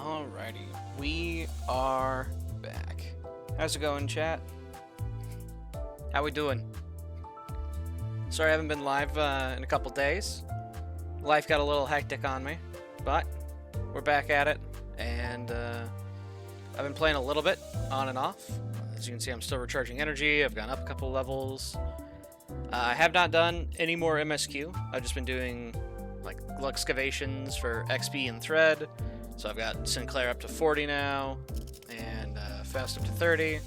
Alrighty, we are back. How's it going, chat? How we doing? Sorry I haven't been live in a couple days. Life got a little hectic on me, but we're back at it, and I've been playing a little bit on and off. As you can see, I'm still recharging energy. I've gone up a couple levels. I have not done any more MSQ. I've just been doing like excavations for XP and thread. So I've got Sinclair up to 40 now, and Fast up to 30.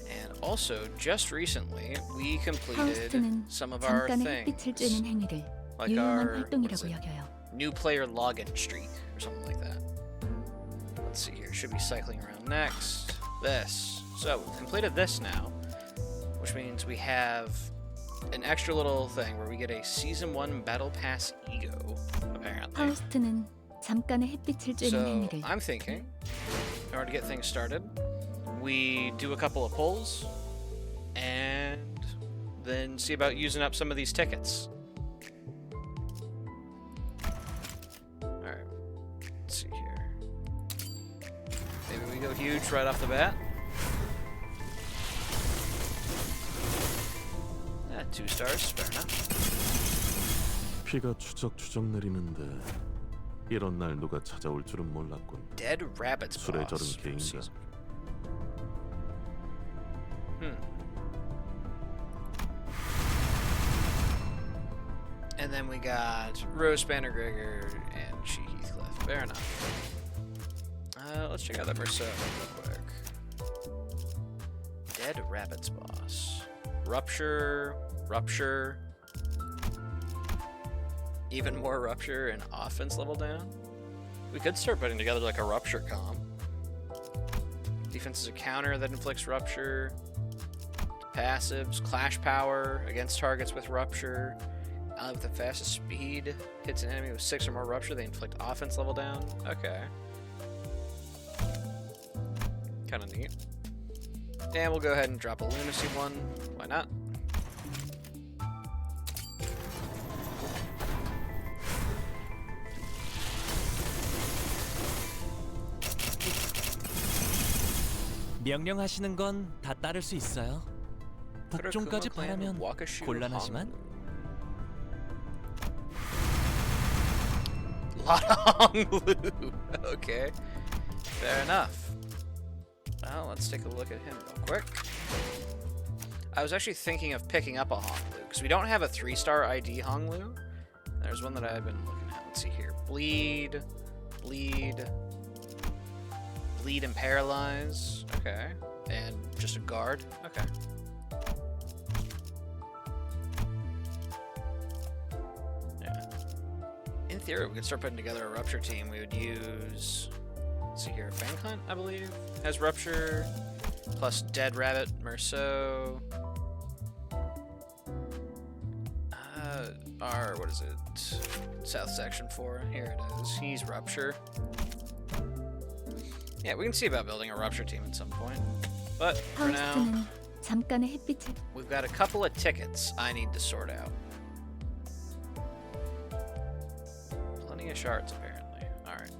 And also, just recently, we completed some of our things, like our new player login streak, or something like that. Let's see here, should be cycling around next. This. So, we've completed this now, which means we have an extra little thing where we get a Season 1 Battle Pass Ego, apparently. So, I'm thinking, in order to get things started, we do a couple of polls, and then see about using up some of these tickets. Alright, let's see here. Maybe we go huge right off the bat. 2 stars, fair enough. 비가 추적추적 내리는데 이런 날 누가 찾아올 줄은 몰랐군. Dead Rabbits 술에 boss 절은 개인가? And then we got Rose Banner Gregor and She Heathcliff. Fair enough. Let's check out that Merceau real quick. Dead Rabbits boss. Rupture. Rupture. Even more Rupture and offense level down. We could start putting together like a Rupture comp. Defense is a counter that inflicts Rupture. Passives, Clash Power against targets with Rupture. Ally with the fastest speed hits an enemy with 6 or more Rupture, they inflict offense level down. Okay. Kind of neat. And we'll go ahead and drop a Lunacy one. Why not? 명령하시는 건 다 따를 수 있어요. 복종까지 바라면 곤란하지만. Honglu. Okay. Fair enough. Well, let's take a look at him real quick. I was actually thinking of picking up a Honglu, because we don't have a 3-star ID Honglu. There's one that I've been looking at. Let's see here. Bleed. Bleed. Bleed and Paralyze. Okay. And just a guard. Okay. Yeah. In theory, we could start putting together a Rupture team. We would use... Let's see here. Fang Hunt, I believe, has Rupture. Plus Dead Rabbit, Merceau. What is it? South Section 4. Here it is. He's Rupture. Yeah, we can see about building a Rupture team at some point. But for now, 잠깐의 햇빛을 we've got a couple of tickets I need to sort out. Plenty of shards, apparently. Alright.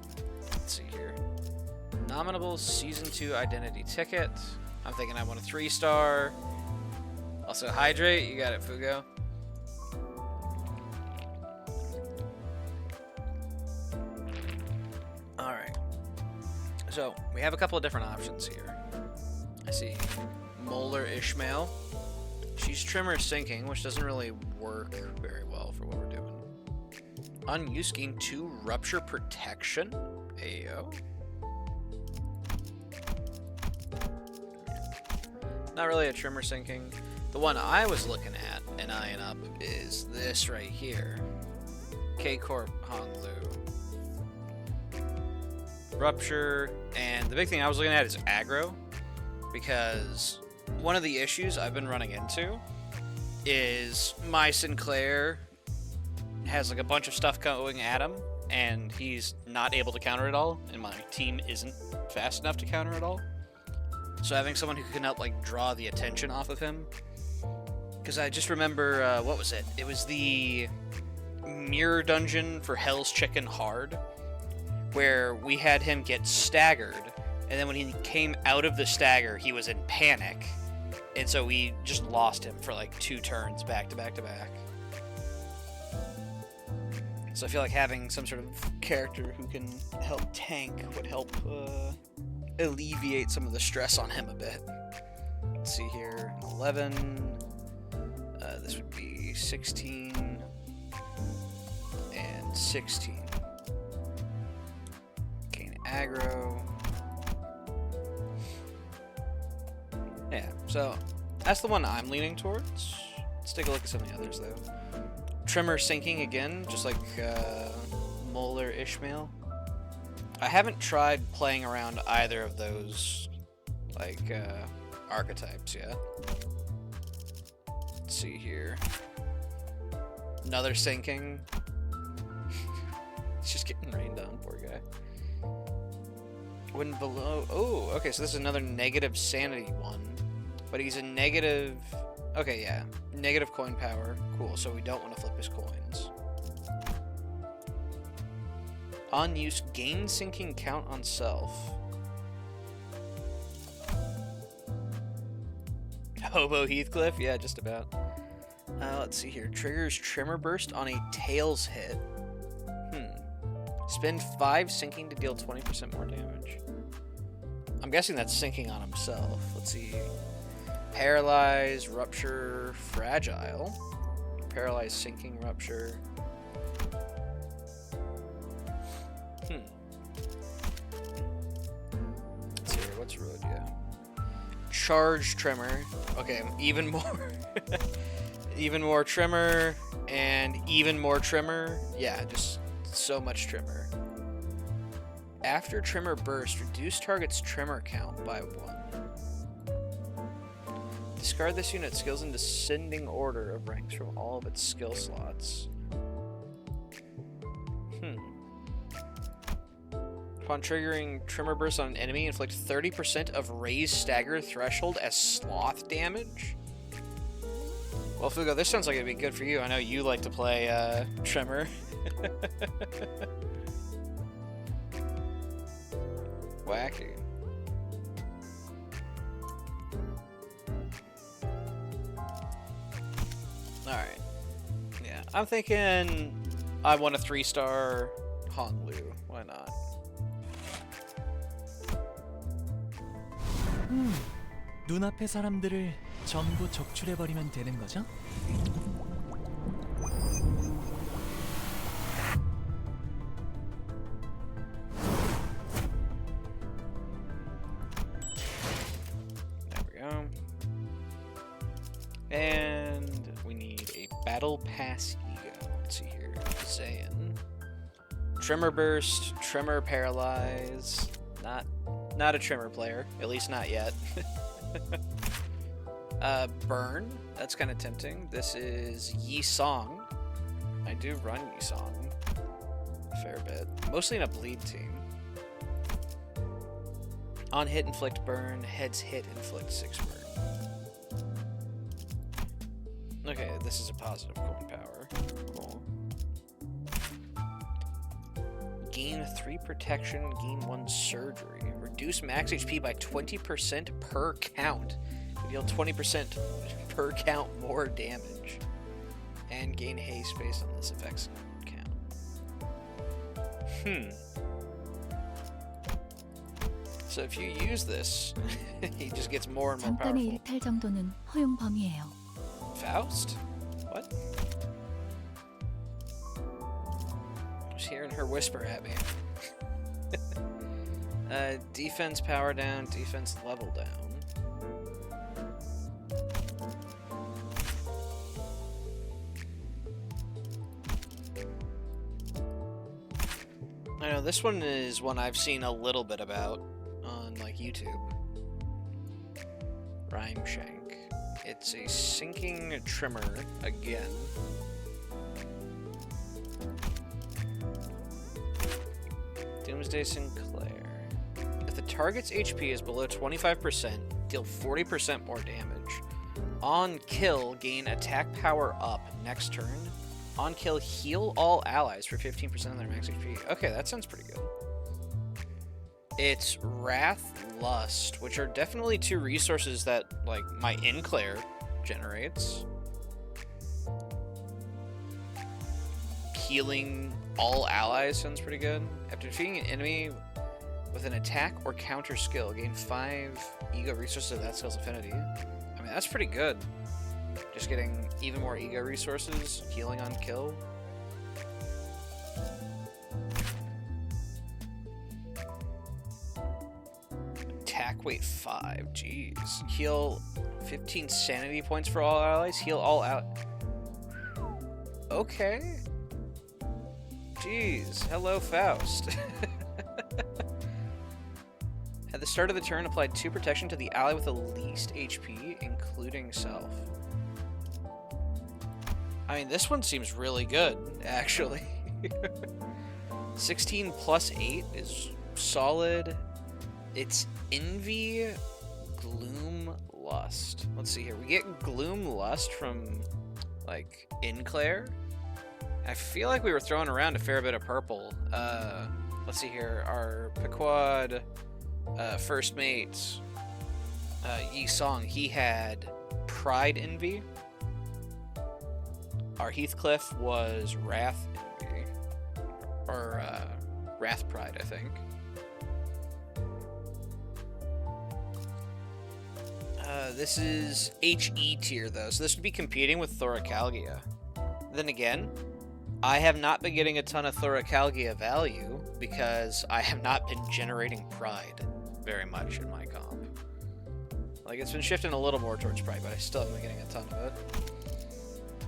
Let's see here. Nominable Season 2 Identity Ticket. I'm thinking I want a 3-star. Also, Hydrate. You got it, Fugo. Alright. So, we have a couple of different options here. I see Molar Ishmael. She's Trimmer Sinking, which doesn't really work very well for what we're doing. Unused gain 2 Rupture Protection. Ayo. Not really a Trimmer Sinking. The one I was looking at and eyeing up is this right here. K-Corp Honglu. Rupture, and the big thing I was looking at is aggro, because one of the issues I've been running into is my Sinclair has like a bunch of stuff going at him, and he's not able to counter it all, and my team isn't fast enough to counter it all. So having someone who can help like draw the attention off of him, because I just remember what was it? It was the mirror dungeon for Hell's Chicken Hard, where we had him get staggered, and then when he came out of the stagger, he was in panic, and so we just lost him for like 2 turns back to back to back. So I feel like having some sort of character who can help tank would help alleviate some of the stress on him a bit. Let's see here, 11, this would be 16, and 16. Aggro. Yeah, so that's the one I'm leaning towards. Let's take a look at some of the others, though. Trimmer Sinking again, just like Molar Ishmael. I haven't tried playing around either of those, like, archetypes yet. Let's see here. Another Sinking. It's just getting rained on, poor guy. When below... Oh, okay, so this is another negative sanity one. But he's a negative... Okay, yeah. Negative coin power. Cool, so we don't want to flip his coins. Unused gain sinking count on self. Hobo Heathcliff? Yeah, just about. Let's see here. Triggers Trimmer Burst on a Tails hit. Spend 5 sinking to deal 20% more damage. I'm guessing that's sinking on himself. Let's see. Paralyze, Rupture, Fragile. Paralyze, Sinking, Rupture. Let's see here, what's Rodia? Charge, Tremor. Okay, even more. Even more Tremor, and even more Tremor. Yeah, just so much Tremor. After Tremor Burst, reduce target's Tremor count by 1. Discard this unit's skills in descending order of ranks from all of its skill slots. Upon triggering Tremor Burst on an enemy, inflict 30% of raised stagger threshold as sloth damage. Well, Fugo, this sounds like it'd be good for you. I know you like to play Tremor. Wacky. Alright. Yeah, I'm thinking I want a 3-star Honglu. Why not? 눈앞의 사람들을 전부 적출해버리면 되는 거죠? There we go. And we need a Battle Pass Ego. Let's see here. Zayn. Tremor Burst, Tremor Paralyze. Not a Tremor player, at least not yet. Burn, that's kind of tempting. This is Yi Song. I do run Yi Song a fair bit, mostly in a bleed team. On hit, inflict burn. Heads hit, inflict 6 burn. Okay, this is a positive coin power. Cool. Gain 3 protection, gain 1 surgery. Reduce max HP by 20% per count. Deal 20% per count more damage. And gain haste based on this effect's count. So if you use this, he just gets more and more 잠깐의 powerful. 일탈 정도는 허용 범위예요. Faust? What? Just hearing her whisper at me. Defense power down, defense level down. I know this one is one I've seen a little bit about on like YouTube. Rhyme Shank. It's a sinking Tremor again. Doomsday Sinclair. If the target's HP is below 25%, deal 40% more damage. On kill, gain attack power up next turn. On kill, heal all allies for 15% of their max HP. Okay, that sounds pretty good. It's Wrath, Lust, which are definitely 2 resources that, like, my Enclair generates. Healing all allies sounds pretty good. After defeating an enemy with an attack or counter skill, gain 5 ego resources of that skill's affinity. I mean, that's pretty good. Just getting even more ego resources, healing on kill. Attack weight 5, jeez. Heal 15 sanity points for all allies, heal all out. Okay. Jeez, hello Faust. At the start of the turn, apply 2 protection to the ally with the least HP, including self. I mean, this one seems really good, actually. 16 plus 8 is solid. It's Envy, Gloom, Lust. Let's see here. We get Gloom Lust from, like, Enclair. I feel like we were throwing around a fair bit of purple. Let's see here. Our Pequod first mate, Yi Song, he had Pride Envy. Our Heathcliff was Wrath Envy. Or Wrath Pride, I think. This is HE tier though, so this would be competing with Thoracalgia. Then again, I have not been getting a ton of Thoracalgia value because I have not been generating Pride very much in my comp. Like, it's been shifting a little more towards Pride, but I still haven't been getting a ton of it.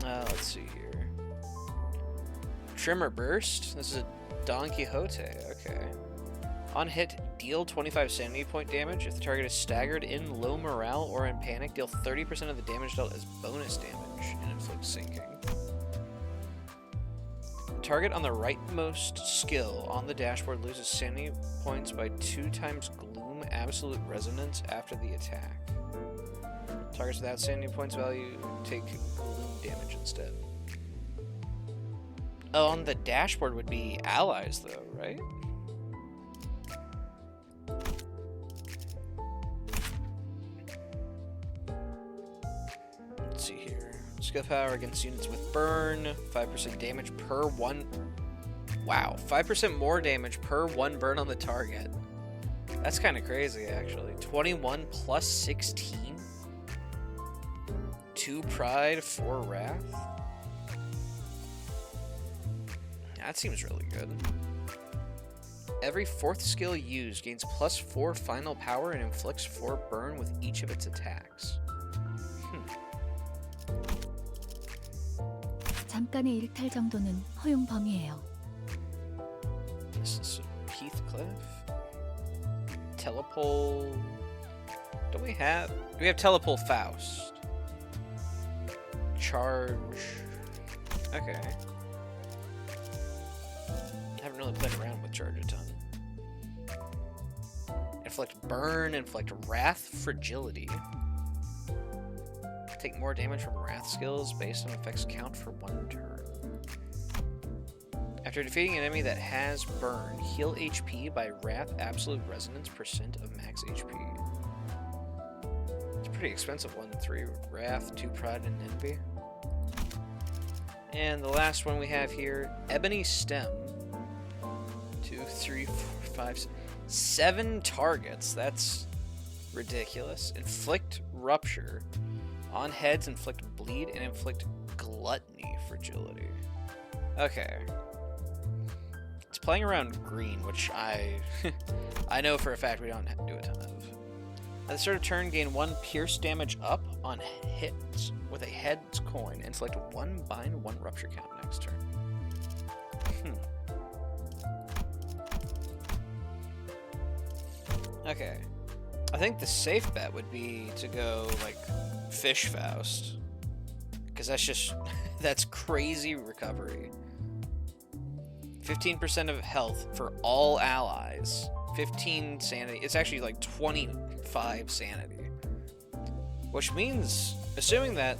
Let's see here. Tremor Burst. This is a Don Quixote. Okay. On hit, deal 25 sanity point damage. If the target is staggered, in low morale, or in panic, deal 30% of the damage dealt as bonus damage and inflict sinking. Target on the rightmost skill on the dashboard loses sanity points by 2 times Gloom Absolute Resonance after the attack. Targets without sanity points value take Gloom damage instead. Oh, on the dashboard would be allies though, right? Let's see here. Skill power against units with burn, 5% damage per one. Wow, 5% more damage per 1 burn on the target. That's kind of crazy, actually. 21 plus 16. 2 Pride, 4 Wrath. That seems really good. Every 4th skill used gains +4 final power and inflicts 4 burn with each of its attacks. 잠깐의 일탈 정도는 허용 범위예요. This is Heathcliff. Telepole. Do we have Telepole Faust? Charge. Okay. I haven't really played around with Charge a ton. Inflict Burn, Inflict Wrath, Fragility. Take more damage from Wrath skills based on effects count for 1 turn. After defeating an enemy that has Burn, heal HP by Wrath Absolute Resonance % of max HP. It's a pretty expensive one. 3 Wrath, 2 Pride, and Envy. And the last one we have here, Ebony Stem. 2, 3, 4, 5, 7 targets. That's ridiculous. Inflict Rupture. On heads, inflict bleed, and inflict gluttony fragility. Okay. It's playing around green, which I know for a fact we don't do a ton of. At the start of turn, gain 1 pierce damage up on hits with a heads coin. Inflict 1 bind, 1 rupture count next turn. Okay. I think the safe bet would be to go, like, Fish Faust. Because that's just... that's crazy recovery. 15% of health for all allies. 15 sanity. It's actually like 25 sanity. Which means, assuming that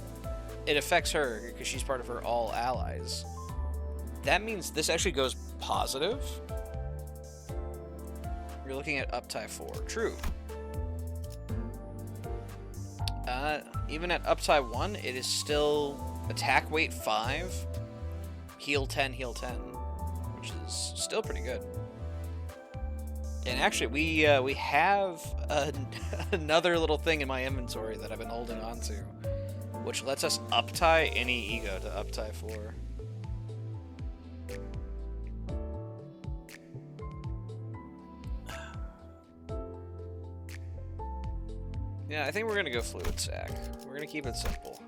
it affects her, because she's part of her all allies, that means this actually goes positive. You're looking at Uptie 4. True. Even at Uptie 1, it is still attack weight 5, heal 10, heal 10, which is still pretty good. And actually, we have another little thing in my inventory that I've been holding on to, which lets us uptie any ego to Uptie 4. Yeah, I think we're gonna go Fluid Sac. We're gonna keep it simple.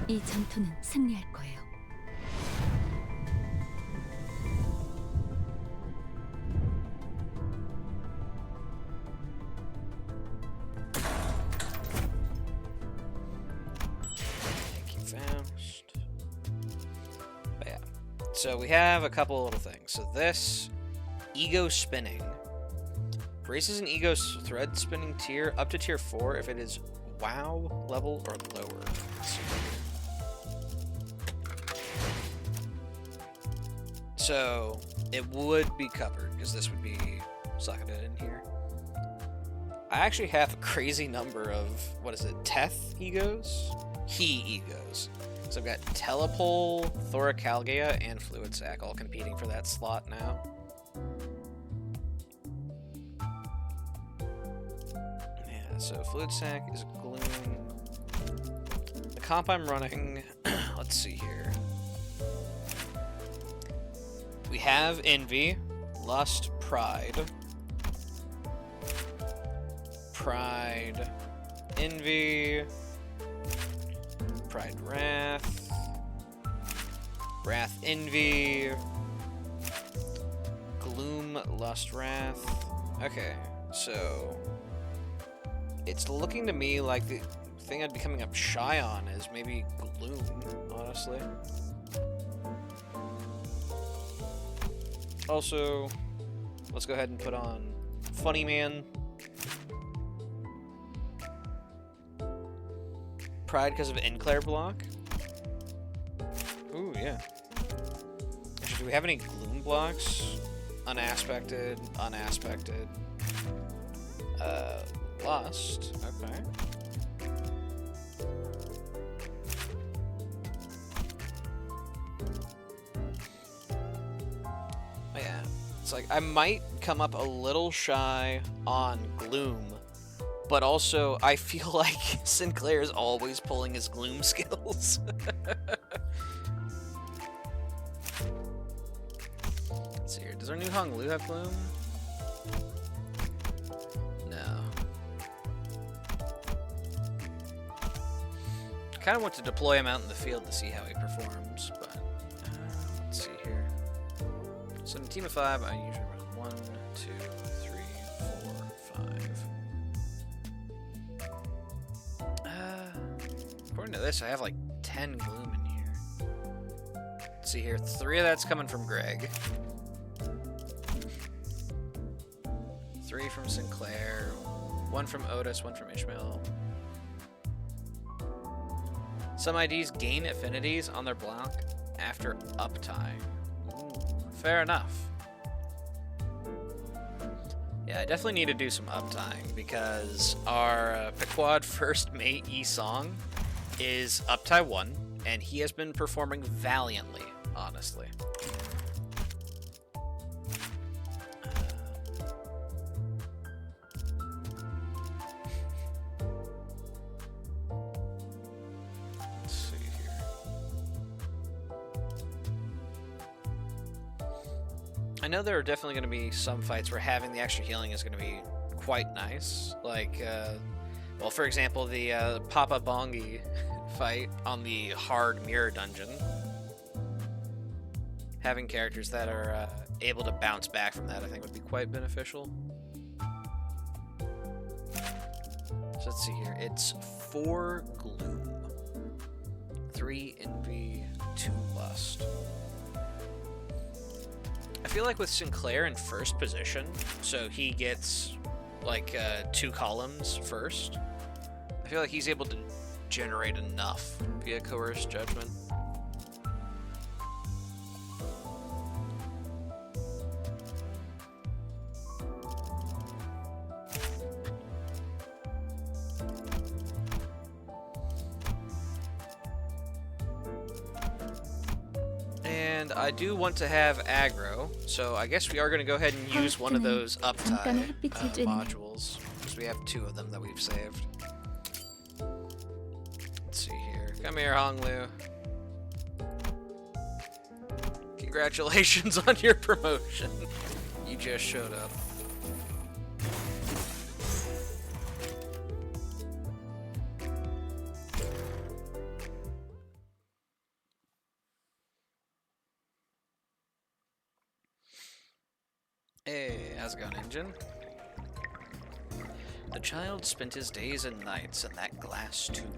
이 전투는 승리할 거예요. Thank you, Faust. But yeah, so we have a couple little things. So this ego spinning raises an ego's thread spinning tier up to tier 4 if it is WoW level or lower. So it would be covered because this would be socketed in here. I actually have a crazy number of, what is it, Teth egos? He egos. So I've got Telepole, Thoracalgia, and Fluid Sac all competing for that slot now. So fluid sac is gloom. The comp I'm running, let's see here. We have envy, lust, pride. Pride, envy, pride, wrath, wrath, envy, gloom, lust, wrath. Okay, so it's looking to me like the thing I'd be coming up shy on is maybe gloom, honestly. Also, let's go ahead and put on Funny Man. Pride because of Enclair block. Ooh, yeah. Actually, do we have any gloom blocks? Unaspected, unaspected. Lust. Okay. Oh, yeah. It's like, I might come up a little shy on gloom. But also, I feel like Sinclair is always pulling his gloom skills. Let's see here. Does our new Hong Lu have gloom? No. I kind of want to deploy him out in the field to see how he performs, but let's see here. So in a team of 5, I usually run 1, 2, 3, 4, 5. According to this, I have like 10 gloom in here. Let's see here. 3 of that's coming from Greg. 3 from Sinclair. 1 from Otis, 1 from Ishmael. Some IDs gain affinities on their block after uptie. Ooh, fair enough. Yeah, I definitely need to do some uptying because our Pequod first mate E-Song is uptie 1, and he has been performing valiantly, honestly. Let's see here. I know there are definitely going to be some fights where having the extra healing is going to be quite nice. Like, well, for example, the Papa Bongi fight on the hard mirror dungeon. Having characters that are able to bounce back from that, I think, would be quite beneficial. So let's see here. It's 4 gloom, 3 envy, 2 lust. I feel like with Sinclair in first position, so he gets like 2 columns first, I feel like he's able to generate enough via coerced judgment. And I do want to have aggro, so I guess we are going to go ahead and use one of those uptie modules, because we have 2 of them that we've saved. Let's see here. Come here, Hong Lu. Congratulations on your promotion. You just showed up. Hey, how's it going, Engine? The child spent his days and nights in that glass tomb.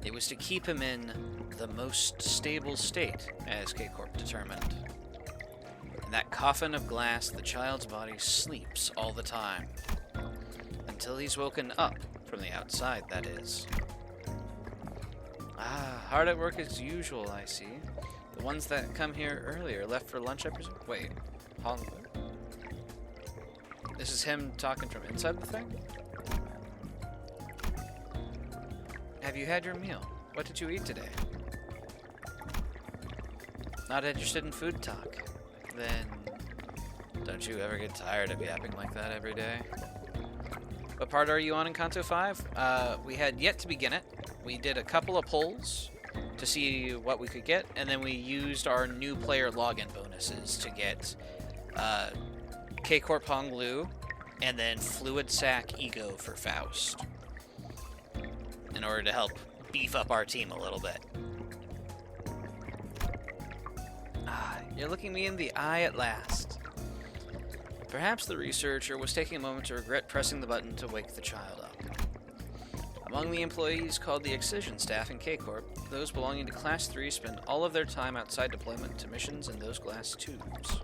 It was to keep him in the most stable state, as K-Corp determined. In that coffin of glass, the child's body sleeps all the time. Until he's woken up from the outside, that is. Ah, hard at work as usual, I see. The ones that come here earlier left for lunch, I presume? Wait, Hong Lu? This is him talking from inside the thing? Have you had your meal? What did you eat today? Not interested in food talk? Then, don't you ever get tired of yapping like that every day? What part are you on in Canto 5? We had yet to begin it. We did a couple of polls to see what we could get, and then we used our new player login bonuses to get K-Corp Hong Lu, and then Fluid Sac Ego for Faust, in order to help beef up our team a little bit. You're looking me in the eye at last. Perhaps the researcher was taking a moment to regret pressing the button to wake the child up. Among the employees called the Excision staff in K-Corp, those belonging to Class 3 spend all of their time outside deployment to missions in those glass tubes.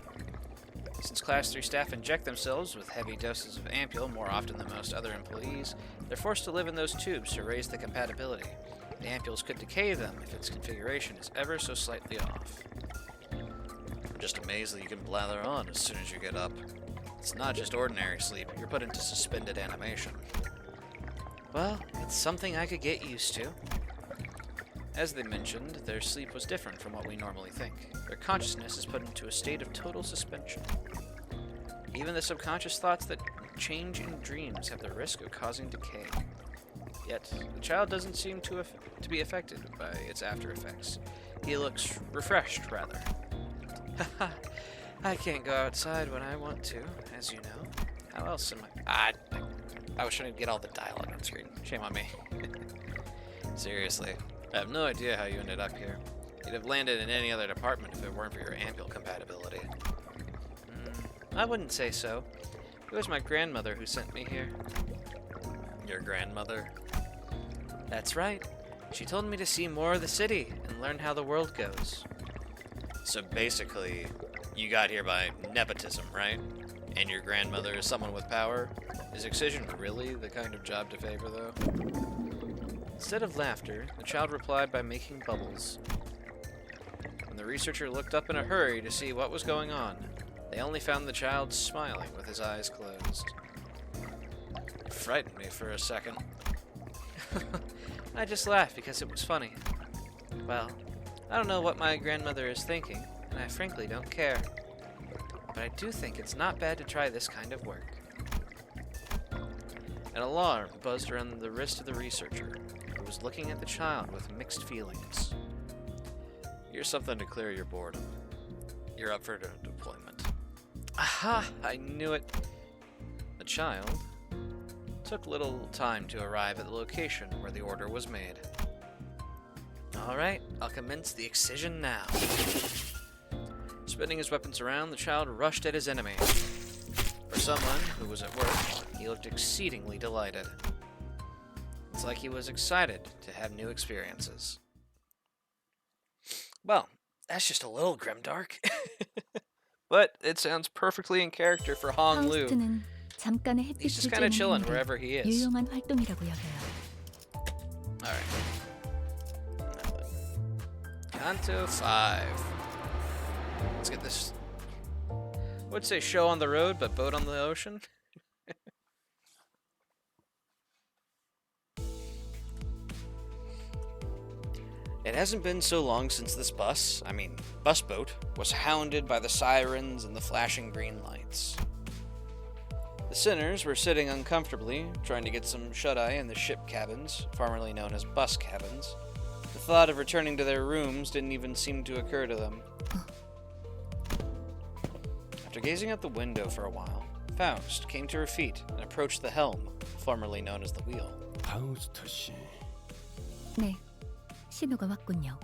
Since Class 3 staff inject themselves with heavy doses of ampule more often than most other employees, they're forced to live in those tubes to raise the compatibility. The ampules could decay them if its configuration is ever so slightly off. I'm just amazed that you can blather on as soon as you get up. It's not just ordinary sleep, you're put into suspended animation. Well, it's something I could get used to. As they mentioned, their sleep was different from what we normally think. Their consciousness is put into a state of total suspension. Even the subconscious thoughts that change in dreams have the risk of causing decay. Yet, the child doesn't seem to be affected by its after effects. He looks refreshed, rather. Haha, I can't go outside when I want to, as you know. How else am I was trying to get all the dialogue on screen. Shame on me. Seriously, I have no idea how you ended up here. You'd have landed in any other department if it weren't for your ampule compatibility. I wouldn't say so. It was my grandmother who sent me here. Your grandmother? That's right. She told me to see more of the city and learn how the world goes. So basically, you got here by nepotism, right? And your grandmother is someone with power? Is Excision really the kind of job to favor, though? Instead of laughter, the child replied by making bubbles. When the researcher looked up in a hurry to see what was going on, they only found the child smiling with his eyes closed. It frightened me for a second. I just laughed because it was funny. Well, I don't know what my grandmother is thinking, and I frankly don't care. But I do think it's not bad to try this kind of work. An alarm buzzed around the wrist of the researcher, who was looking at the child with mixed feelings. Here's something to clear your boredom. You're up for deployment. Aha! I knew it! The child took little time to arrive at the location where the order was made. Alright, I'll commence the excision now. Spinning his weapons around, the child rushed at his enemy. For someone who was at work, he looked exceedingly delighted. It's like he was excited to have new experiences. Well, that's just a little grimdark. But it sounds perfectly in character for Hong Lu. 파우스트는 잠깐의 He's just 햇빛을 kind of 쬐는 chilling 행위를 wherever he is. 유용한 활동이라고 여겨요. Alright. Canto 5. Let's get this. I would say show on the road, but boat on the ocean. It hasn't been so long since this bus boat, was hounded by the sirens and the flashing green lights. The sinners were sitting uncomfortably, trying to get some shut-eye in the ship cabins, formerly known as bus cabins. The thought of returning to their rooms didn't even seem to occur to them. After gazing out the window for a while, Faust came to her feet and approached the helm, formerly known as the wheel. 파우스트 씨. 네, 신호가 왔군요.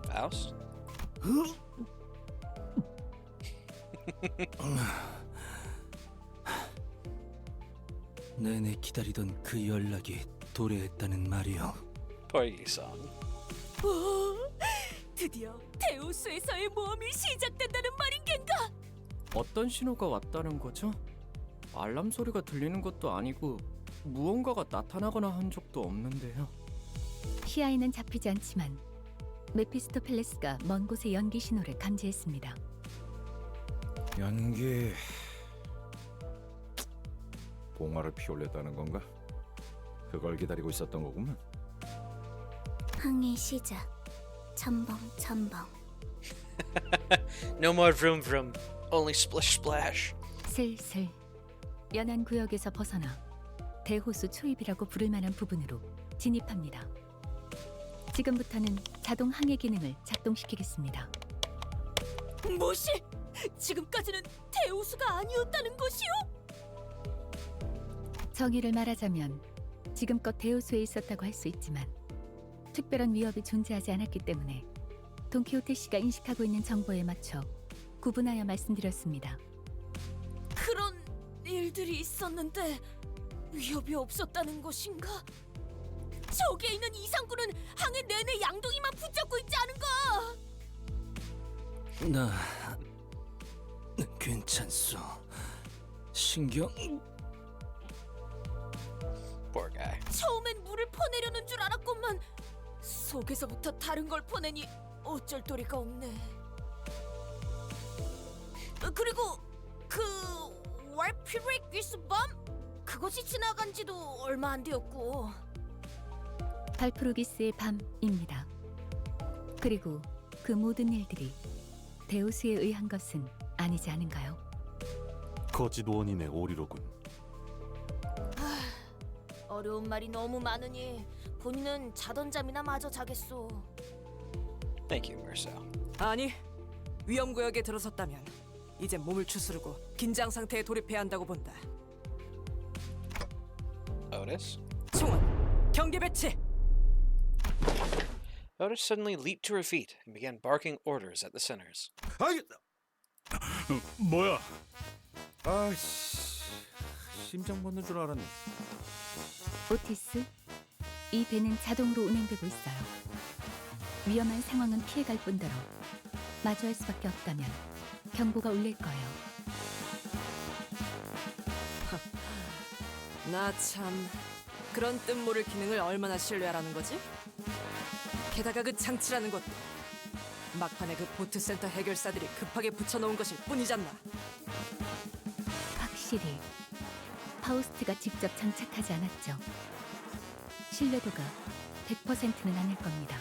Faust? 내내 기다리던 그 연락이 도래했다는 말이요. Poigi song. 드디어 데우스에서의 모험이 시작된다는 말인 겐가? 어떤 신호가 왔다는 거죠? 알람 소리가 들리는 것도 아니고 무언가가 나타나거나 한 적도 없는데요. 시야에는 잡히지 않지만 메피스토펠레스가 먼 곳의 연기 신호를 감지했습니다. 연기. 봉화를 피울렸다는 건가? 그걸 기다리고 있었던 거구만. 항해 시작. 첨벙 첨벙. No more vroom vroom, only splish splash. 슬슬 연안 구역에서 벗어나 대호수 초입이라고 부를 만한 부분으로 진입합니다. 지금부터는 자동 항해 기능을 작동시키겠습니다. 무엇이? 지금까지는 대우수가 아니었다는 것이오? 정의를 말하자면 지금껏 대호수에 있었다고 할 수 있지만 특별한 위협이 존재하지 않았기 때문에 돈키호테 씨가 인식하고 있는 정보에 맞춰 구분하여 말씀드렸습니다. 그런 일들이 있었는데 위협이 없었다는 것인가? 저기에 있는 이상구는 항해 내내 양동이만 붙잡고 있지 않은가? 나 괜찮소. 신경 Poor guy. 처음엔 물을 퍼내려는 줄 알았건만 속에서부터 다른 걸 퍼내니 어쩔 도리가 없네. 그리고 그 월피렉 위스밤? 그것이 지나간 지도 얼마 안 되었고 발프로기스의 밤입니다. 그리고 그 모든 일들이 대호수에 의한 것은 아니지 않은가요? 거짓 원인의 오리로군. 어려운 말이 너무 많으니 본인은 자던 잠이나 마저 자겠소. Thank you, Marcel. 아니, 위험구역에 들어섰다면 이제 몸을 추스르고 긴장 상태에 돌입해야 한다고 본다. Otis? 총원, 경계 배치! Otis suddenly leaped to her feet and began barking orders at the sinners. 아이, 뭐야? 아이씨, 심장 멎는 줄 알았네. 오티스, 이 배는 자동으로 운행되고 있어요. 위험한 상황은 피해갈 뿐더러 마주할 수밖에 없다면 경보가 울릴 거예요. 나 참, 그런 뜻모를 기능을 얼마나 신뢰하라는 거지? 게다가 그 장치라는 것도 막판에 그 보트센터 해결사들이 급하게 붙여놓은 것일 뿐이잖나. 확실히 파우스트가 직접 장착하지 않았죠. 신뢰도가 100%는 아닐 겁니다.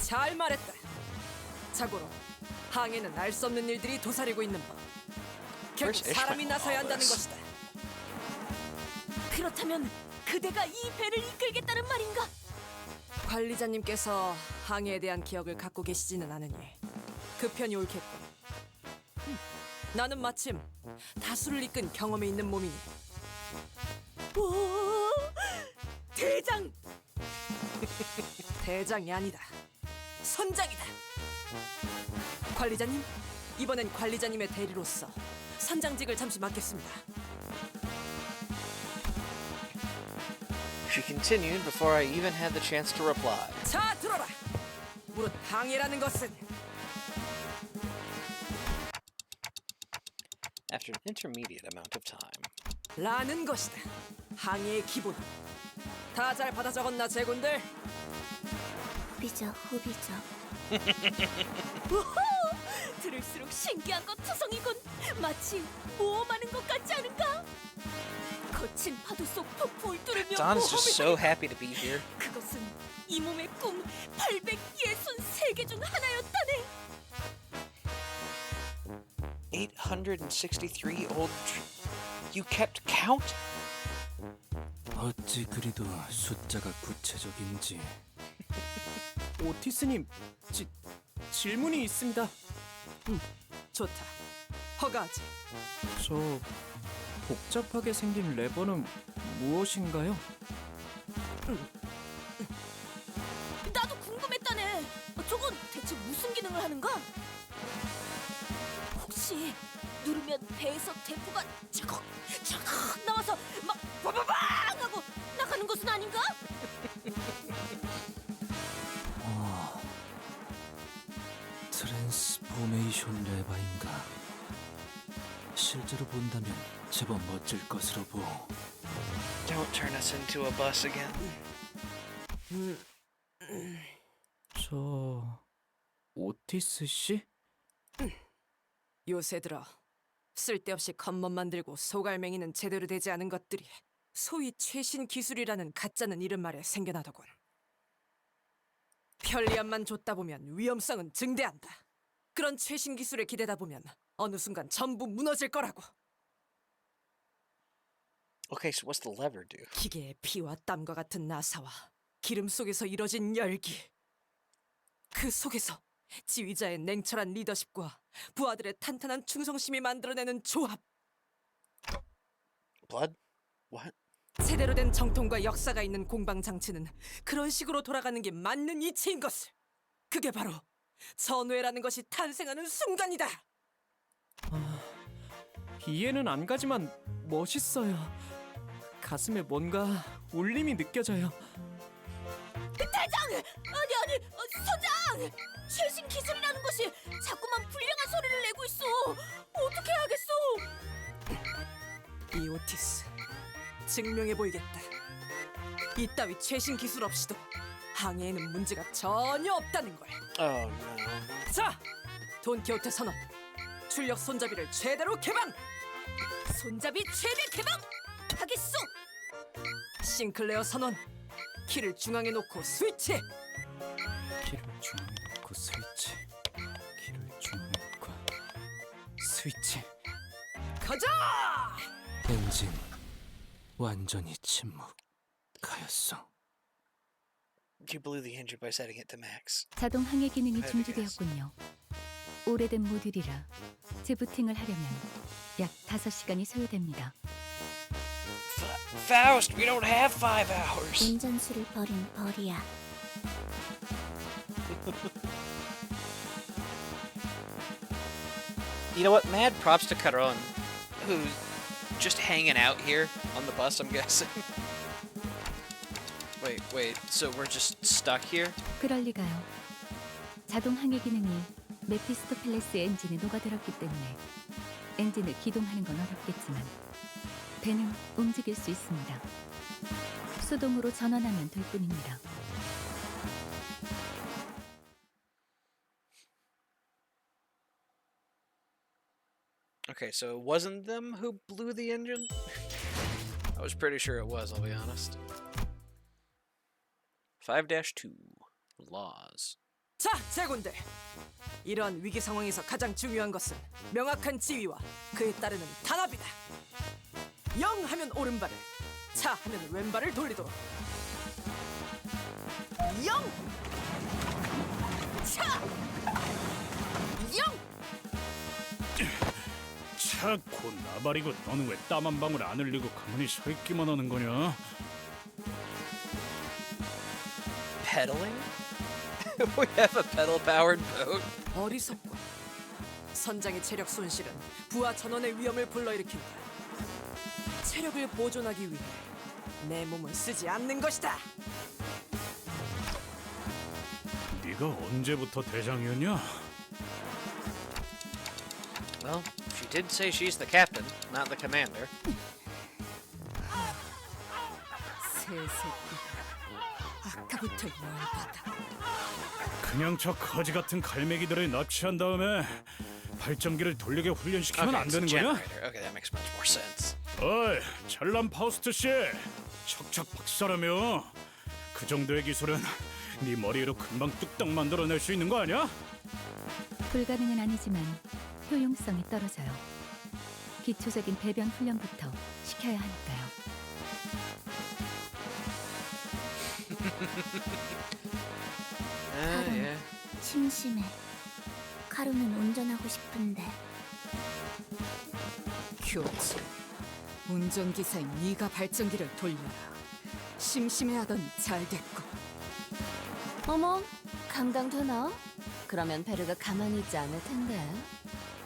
잘 말했다. 자고로 항해는 알 수 없는 일들이 도사리고 있는 법. 결국 Where's 사람이 Ishmael 나서야 all 한다는 this? 것이다. 그렇다면 그대가 이 배를 이끌겠다는 말인가? 관리자님께서 항해에 대한 기억을 갖고 계시지는 않으니 그 편이 옳겠군. 나는 마침 다수를 이끈 경험이 있는 몸이니. 오, 대장! 대장이 아니다. 선장이다. 관리자님, 이번엔 관리자님의 대리로서 선장직을 잠시 맡겠습니다. She continued before I even had the chance to reply. 자, 들어라. 무릇 항해라는 것은 After an intermediate amount of time. 라는 것이다. 항해의 기본. 다 잘 받아 적었나, 제군들? 후비죠. 우후! 들을수록 신기한 것 투성이군. 마치 모험하는 것 같지 않은가? 거친 파도 속 폭풍을 뚫으며 Don's just so 모험을 happy to be here. 그것은 이 몸의 꿈 863개 중 하나였다네. 863 old. You kept count? 어찌 그리도 숫자가 구체적인지. 오티스님, 질문이 있습니다. 좋다. 허가하지. 저 복잡하게 생긴 레버는 무엇인가요? 나도 궁금했다네. 저건 대체 무슨 기능을 하는가? 혹시 누르면 배에서 대포가 차걱 차걱 나와서 막 빠바방 하고 나가는 것은 아닌가? 트랜스포메이션 레바인가. 실제로 본다면 제법 멋질 것으로 보. Don't turn us into a bus again. 저 오티스 씨? 요새 들어 쓸데없이 겉멋 만들고 소갈맹이는 제대로 되지 않은 것들이 소위 최신 기술이라는 가짜는 이름 말에 생겨나더군. 편리함만 줬다 보면 위험성은 증대한다. 그런 최신 기술에 기대다 보면 어느 순간 전부 무너질 거라고. Okay, so what's the lever do? 기계의 피와 땀과 같은 나사와 기름 속에서 이뤄진 열기. 그 속에서 지휘자의 냉철한 리더십과 부하들의 탄탄한 충성심이 만들어내는 조합. Blood? What? 제대로 된 정통과 역사가 있는 공방 장치는 그런 식으로 돌아가는 게 맞는 이치인 것을. 그게 바로 전우회라는 것이 탄생하는 순간이다. 이해는 안 가지만 멋있어요. 가슴에 뭔가 울림이 느껴져요. 선장! 최신 기술이라는 것이 자꾸만 불량한 소리를 내고 있어. 어떻게 하겠어? 이 오티스 증명해 보이겠다. 이따위 최신 기술 없이도 항해에는 문제가 전혀 없다는 걸. Oh no. 자, 돈키호테 선언. 출력 손잡이를 최대로 개방. 손잡이 최대 개방! 하겠소! 싱클레어 선언. 키를 중앙에 놓고 스위치. 키를 중앙에 놓고 스위치. 키를 중앙에 놓고 스위치. 가자! 엔진 완전히 침묵하였어. You blew the engine by setting it to max. 자동 항해 기능이 I 중지되었군요. 오래된 모듈이라 재부팅을 하려면 약 5시간이 소요됩니다. Faust, we don't have 5 hours. 운전수를 버린 벌이야. You know what? Mad props to Caron, who's just hanging out here on the bus, I'm guessing. Wait, so we're just stuck here? 그럴 리가요. 자동 항해 기능이 메피스토펠레스 엔진에 녹아들었기 때문에 엔진을 기동하는 건 어렵겠지만 배는 움직일 수 있습니다. 수동으로 전환하면 될 뿐입니다. Okay, so it wasn't them who blew the engine? I was pretty sure it was, I'll be honest. 5-2 Laws. 자, 제군들. 이런 위기 상황에서 가장 중요한 것은 명확한 지휘와 그에 따르는 단합이다. 영 하면 오른발을, 차 하면 왼발을 돌리도록. 영! 차! 영! 자꾸 나발이고 너는 왜 땀 한 방울 안 흘리고 가만히 서 있기만 하는 거냐? Pedaling? We have a pedal-powered boat? 어리석군. 선장의 체력 손실은 부하 전원의 위험을 불러일으킨다. 체력을 보존하기 위해 내 몸은 쓰지 않는 것이다. 네가 언제부터 대장이었냐? Well, she did say she's the captain, not the commander. 새새끼가 아까부터 열받아. 그냥 저 거지 같은 갈매기들을 납치한 다음에 발전기를 돌리게 훈련시키면 Okay, 안 it's a 되는 거냐? generator. Okay, that makes much more sense. 어이, 잘난 파우스트 씨, 척척 박사라며. 그 정도의 기술은 네 머리로 금방 뚝딱 만들어낼 수 있는 거 아니야? 불가능은 아니지만 효용성이 떨어져요. 기초적인 배변 훈련부터 시켜야 하니까요. Yeah. 심심해. 카루는 운전하고 싶은데. 교체. 운전기사인 네가 발전기를 돌려라. 심심해하더니 잘 됐고. 어머, 감당되나? 그러면 베르가 가만히 있지 않을 텐데.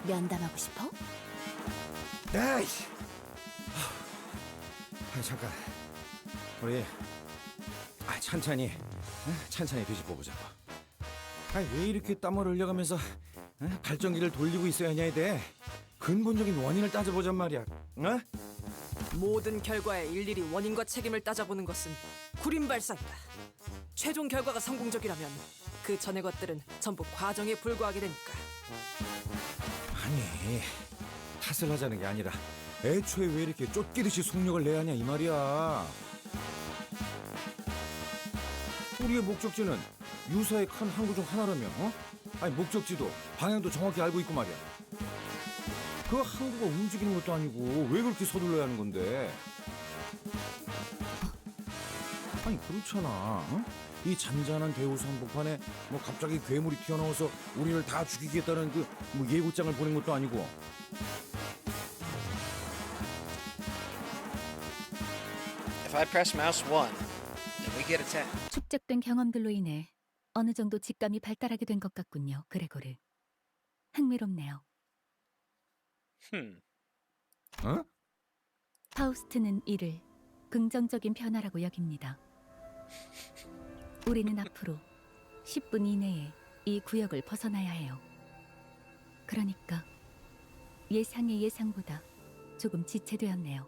면담하고 싶어? 에이씨. 잠깐. 우리 천천히 뒤집어 보자고. 왜 이렇게 땀을 흘려가면서 발전기를 돌리고 있어야 하냐에 대해 근본적인 원인을 따져보잔 말이야. 어? 모든 결과에 일일이 원인과 책임을 따져보는 것은 구림발상이다. 최종 결과가 성공적이라면 그 전의 것들은 전부 과정에 불과하게 되니까. 아니, 탓을 하자는 게 아니라 애초에 왜 이렇게 쫓기듯이 속력을 내야 하냐 이 말이야. 우리의 목적지는 유사의 큰 항구 중 하나라며. 목적지도 방향도 정확히 알고 있고 말이야. 그 항구가 움직이는 것도 아니고 왜 그렇게 서둘러야 하는 건데? 아니 그렇잖아. 어? 이 잔잔한 대호수 한복판에 뭐 갑자기 괴물이 튀어나와서 우리를 다 죽이겠다는 그 뭐 예고장을 보낸 것도 아니고. If I press mouse 1, then we get attacked. 축적된 경험들로 인해 어느 정도 직감이 발달하게 된 것 같군요, 그레고르. 흥미롭네요. 어? 파우스트는 이를 긍정적인 변화라고 여깁니다. 우리는 앞으로 10분 이내에 이 구역을 벗어나야 해요. 그러니까 예상의 예상보다 조금 지체되었네요.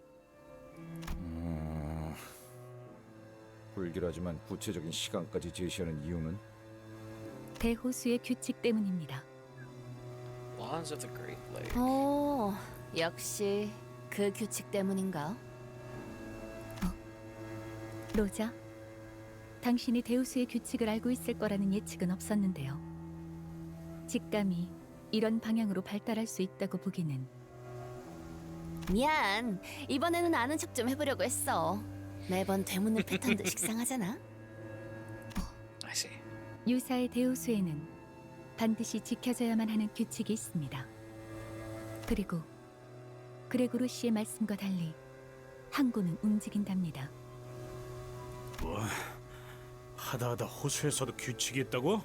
불길하지만 구체적인 시간까지 제시하는 이유는 대호수의 규칙 때문입니다. Laws of the Great Lake. 역시 그 규칙 때문인가? 로자, 당신이 대호수의 규칙을 알고 있을 거라는 예측은 없었는데요. 직감이 이런 방향으로 발달할 수 있다고 보기는. 미안. 이번에는 아는 척 좀 해보려고 했어. 매번 되묻는 패턴도 식상하잖아. I see. 유사의 대호수에는 반드시 지켜져야만 하는 규칙이 있습니다. 그리고 그레고르 씨의 말씀과 달리 항구는 움직인답니다. 뭐 하다하다 호수에서도 규칙이 있다고?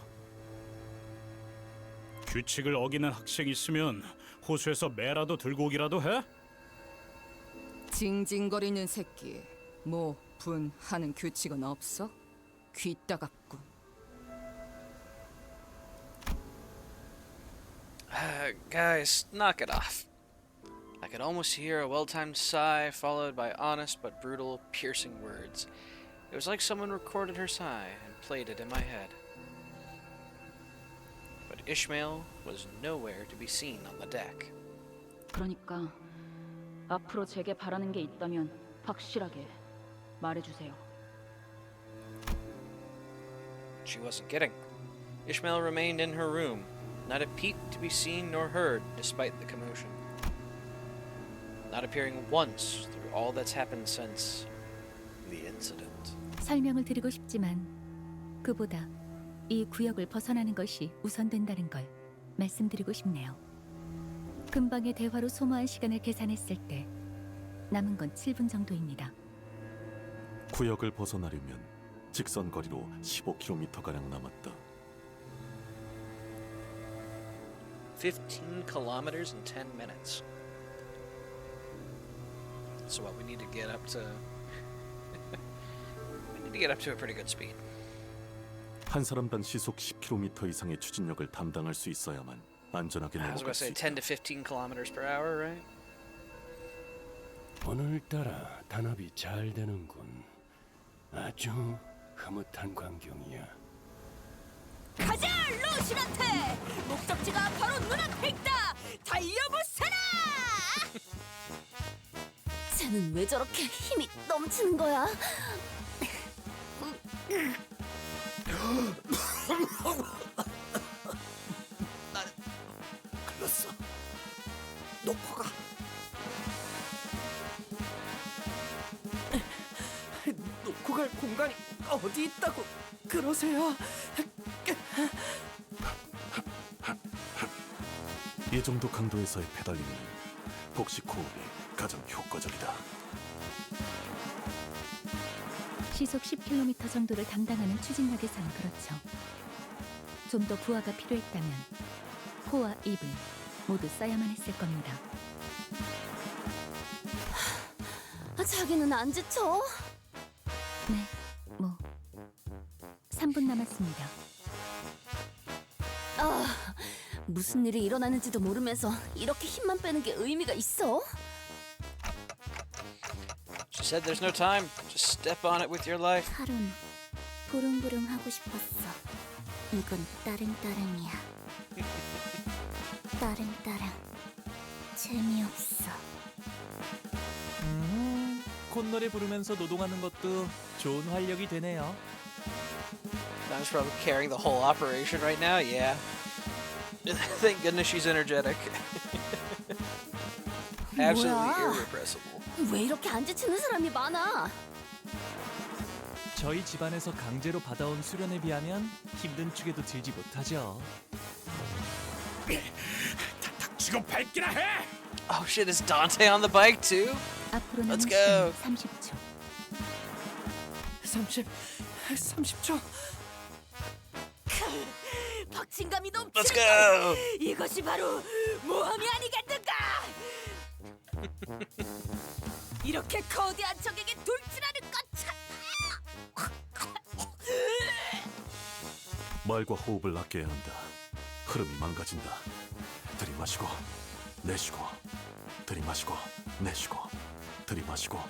규칙을 어기는 학생이 있으면 호수에서 매라도 들고 오기라도 해? 징징거리는 새끼. 뭐 분하는 규칙은 없어? 귀 따갑군. Guys, knock it off. I could almost hear a well-timed sigh followed by honest but brutal, piercing words. It was like someone recorded her sigh and played it in my head. But Ishmael was nowhere to be seen on the deck. 그러니까 앞으로 제게 바라는 게 있다면 확실하게 말해주세요. She wasn't kidding. Ishmael remained in her room, not a peep to be seen nor heard despite the commotion. Not appearing once through all that's happened since the incident. 설명을 드리고 싶지만 그보다 이 구역을 벗어나는 것이 우선된다는 걸 말씀드리고 싶네요. 금방의 대화로 소모한 시간을 계산했을 때 남은 건 7분 정도입니다. 구역을 벗어나려면 직선 거리로 15km가량 남았다. 15 kilometers in 10 minutes. So what, we need to get up to we need to get up to a pretty good speed. 한 사람당 시속 10km 이상의 추진력을 담당할 수 있어야만 안전하게 I was 넘어갈 about to 수 say 있다. 10 to 15 kilometers per hour, right? 오늘따라 단합이 잘 되는군. 아주 흐뭇한 광경이야. 가자, 로신한테! 목적지가 바로 눈앞에 있다! 달려보세라! 쟤는 왜 저렇게 힘이 넘치는 거야? 글렀어. 놓고 가. 놓고 갈 공간이 어디 있다고 그러세요? 이 정도 강도에서의 페달링은 복식 호흡이 가장 효과적이다. 시속 10km 정도를 담당하는 추진력에서는 그렇죠. 좀 더 부하가 필요했다면 코와 입을 모두 써야만 했을 겁니다. 자기는 안 지쳐? 네, 3분 남았습니다. 무슨 일이 일어나는지도 모르면서 이렇게 힘만 빼는 게 의미가 있어? She said there's no time. Just step on it with your life. 하룬, 부릉부릉 하고 싶었어. 이건 따릉따릉이야. 따릉따릉. 재미없어. 콧노래 부르면서 노동하는 것도 좋은 활력이 되네요. Diana's probably carrying the whole operation right now. Yeah. Thank goodness she's energetic. Absolutely 뭐야? irrepressible. 왜 이렇게 안 지치는 사람이 많아? 저희 집안에서 강제로 받아온 수련에 비하면 힘든 축에도 들지 못하죠. 닥치고 밟기나 해! Oh shit, is Dante on the bike too? 앞으로 남은 Let's 시간 go. 30초. 30초. 박진감이 Let's 넘치는 go! 이것이 바로 모험이 아니겠는가? 이렇게 거대한 적에게 돌진하는 것 참. 말과 호흡을 아껴야 한다. 흐름이 망가진다. 들이마시고 내쉬고 들이마시고 내쉬고 들이마시고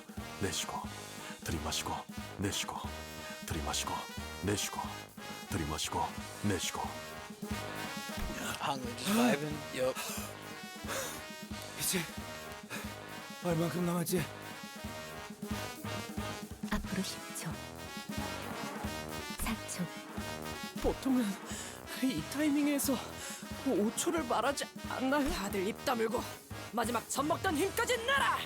내쉬고 들이마시고 내쉬고 들이마시고 내쉬고 들이마시고 내쉬고. Hungry, just vibing. Yup. 이제 얼마큼 남았지? 앞으로 10초. 4초. 보통은 이 타이밍에서 5초를 말하지 않나요? 다들 입 다물고 마지막 젖 먹던 힘까지 내라.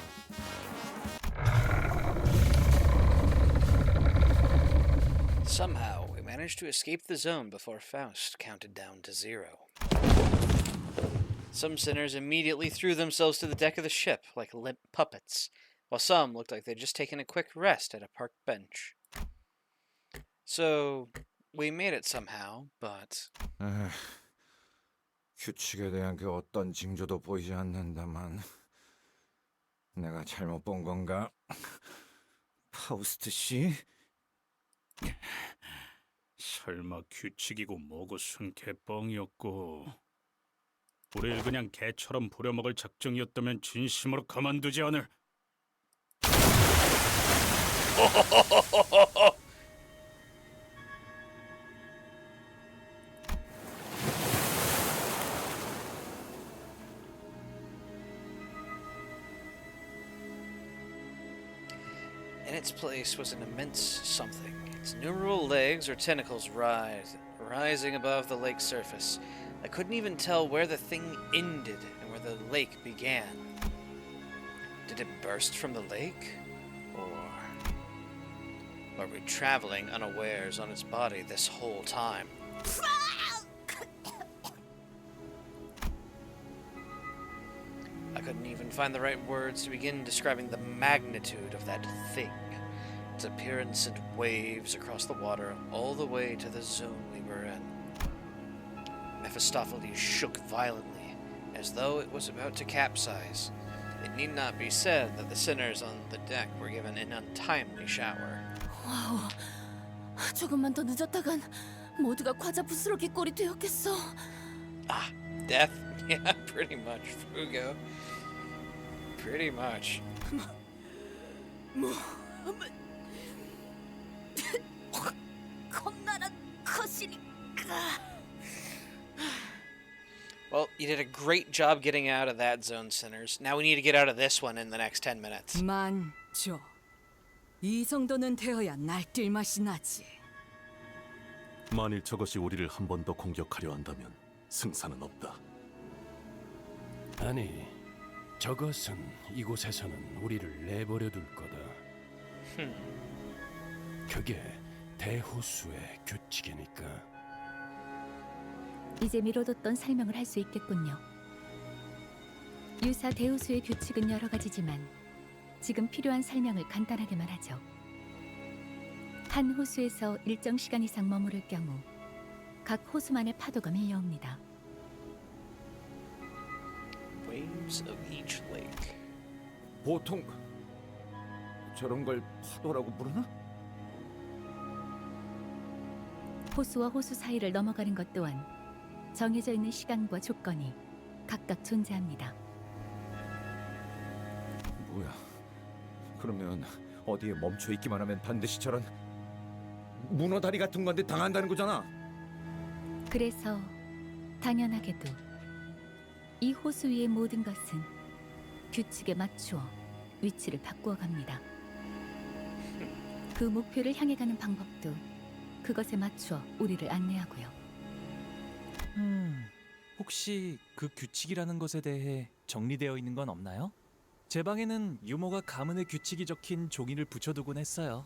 Somehow, we managed to escape the zone before Faust counted down to 0. Some sinners immediately threw themselves to the deck of the ship like limp puppets, while some looked like they'd just taken a quick rest at a park bench. So, we made it somehow, but... 규칙에 대한 그 어떤 징조도 보이지 않는다만 내가 잘못 본 건가? 파우스트 씨? 설마 규칙이고 뭐고 순개뻥이었고 우릴 그냥 개처럼 부려먹을 작정이었다면 진심으로 가만두지 않을. In its place was an immense something. Its innumerable legs or tentacles rising above the lake's surface. I couldn't even tell where the thing ended and where the lake began. Did it burst from the lake? Or were we traveling unawares on its body this whole time? I couldn't even find the right words to begin describing the magnitude of that thing. Its appearance sent waves across the water all the way to the zone we were in. Mephistopheles shook violently, as though it was about to capsize. It need not be said that the sinners on the deck were given an untimely shower. 와우, 조금만 더 늦었다간 모두가 과자 부스러기 꼴이 되었겠어. Ah, death? Yeah, pretty much, Frugo. Pretty much. 겁나는 것이니까. Well, you did a great job getting out of that zone, sinners. Now we need to get out of this one in the next 10 minutes. 만조. 이 정도는 되어야 날뛸 맛이 나지. 만일 저것이 우리를 한 번 더 공격하려 한다면 승산은 없다. 아니, 저것은 이곳에서는 우리를 내버려 둘 거다. 그게 대호수의 규칙이니까. 이제 미뤄뒀던 설명을 할 수 있겠군요. 유사 대우수의 규칙은 여러 가지지만 지금 필요한 설명을 간단하게만 하죠. 한 호수에서 일정 시간 이상 머무를 경우 각 호수만의 파도가 밀려옵니다. Waves of each lake. 보통 저런 걸 파도라고 부르나? 호수와 호수 사이를 넘어가는 것 또한 정해져 있는 시간과 조건이 각각 존재합니다. 뭐야? 그러면 어디에 멈춰 있기만 하면 반드시 저런 문어다리 같은 건데 당한다는 거잖아. 그래서 당연하게도 이 호수 위의 모든 것은 규칙에 맞추어 위치를 바꾸어 갑니다. 그 목표를 향해 가는 방법도 그것에 맞추어 우리를 안내하고요. 혹시 그 규칙이라는 것에 대해 정리되어 있는 건 없나요? 제 방에는 유모가 가문의 규칙이 적힌 종이를 붙여두곤 했어요.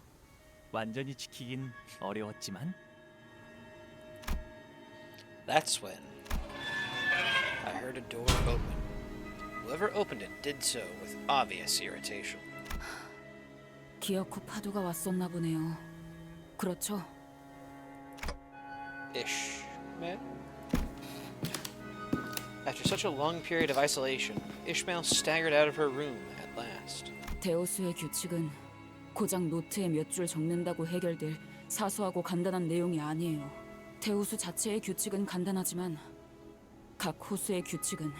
완전히 지키긴 어려웠지만 That's when I heard a door open. Whoever opened it did so with obvious irritation. 기어코 파도가 왔었나 보네요. 그렇죠? Ishmael? After such a long period of isolation, Ishmael staggered out of her room at last. 데오스의 규칙은 고작 노트에 몇 줄 적는다고 해결될 사소하고 간단한 내용이 아니에요. 데오스 자체의 규칙은 간단하지만 각 호수의 규칙은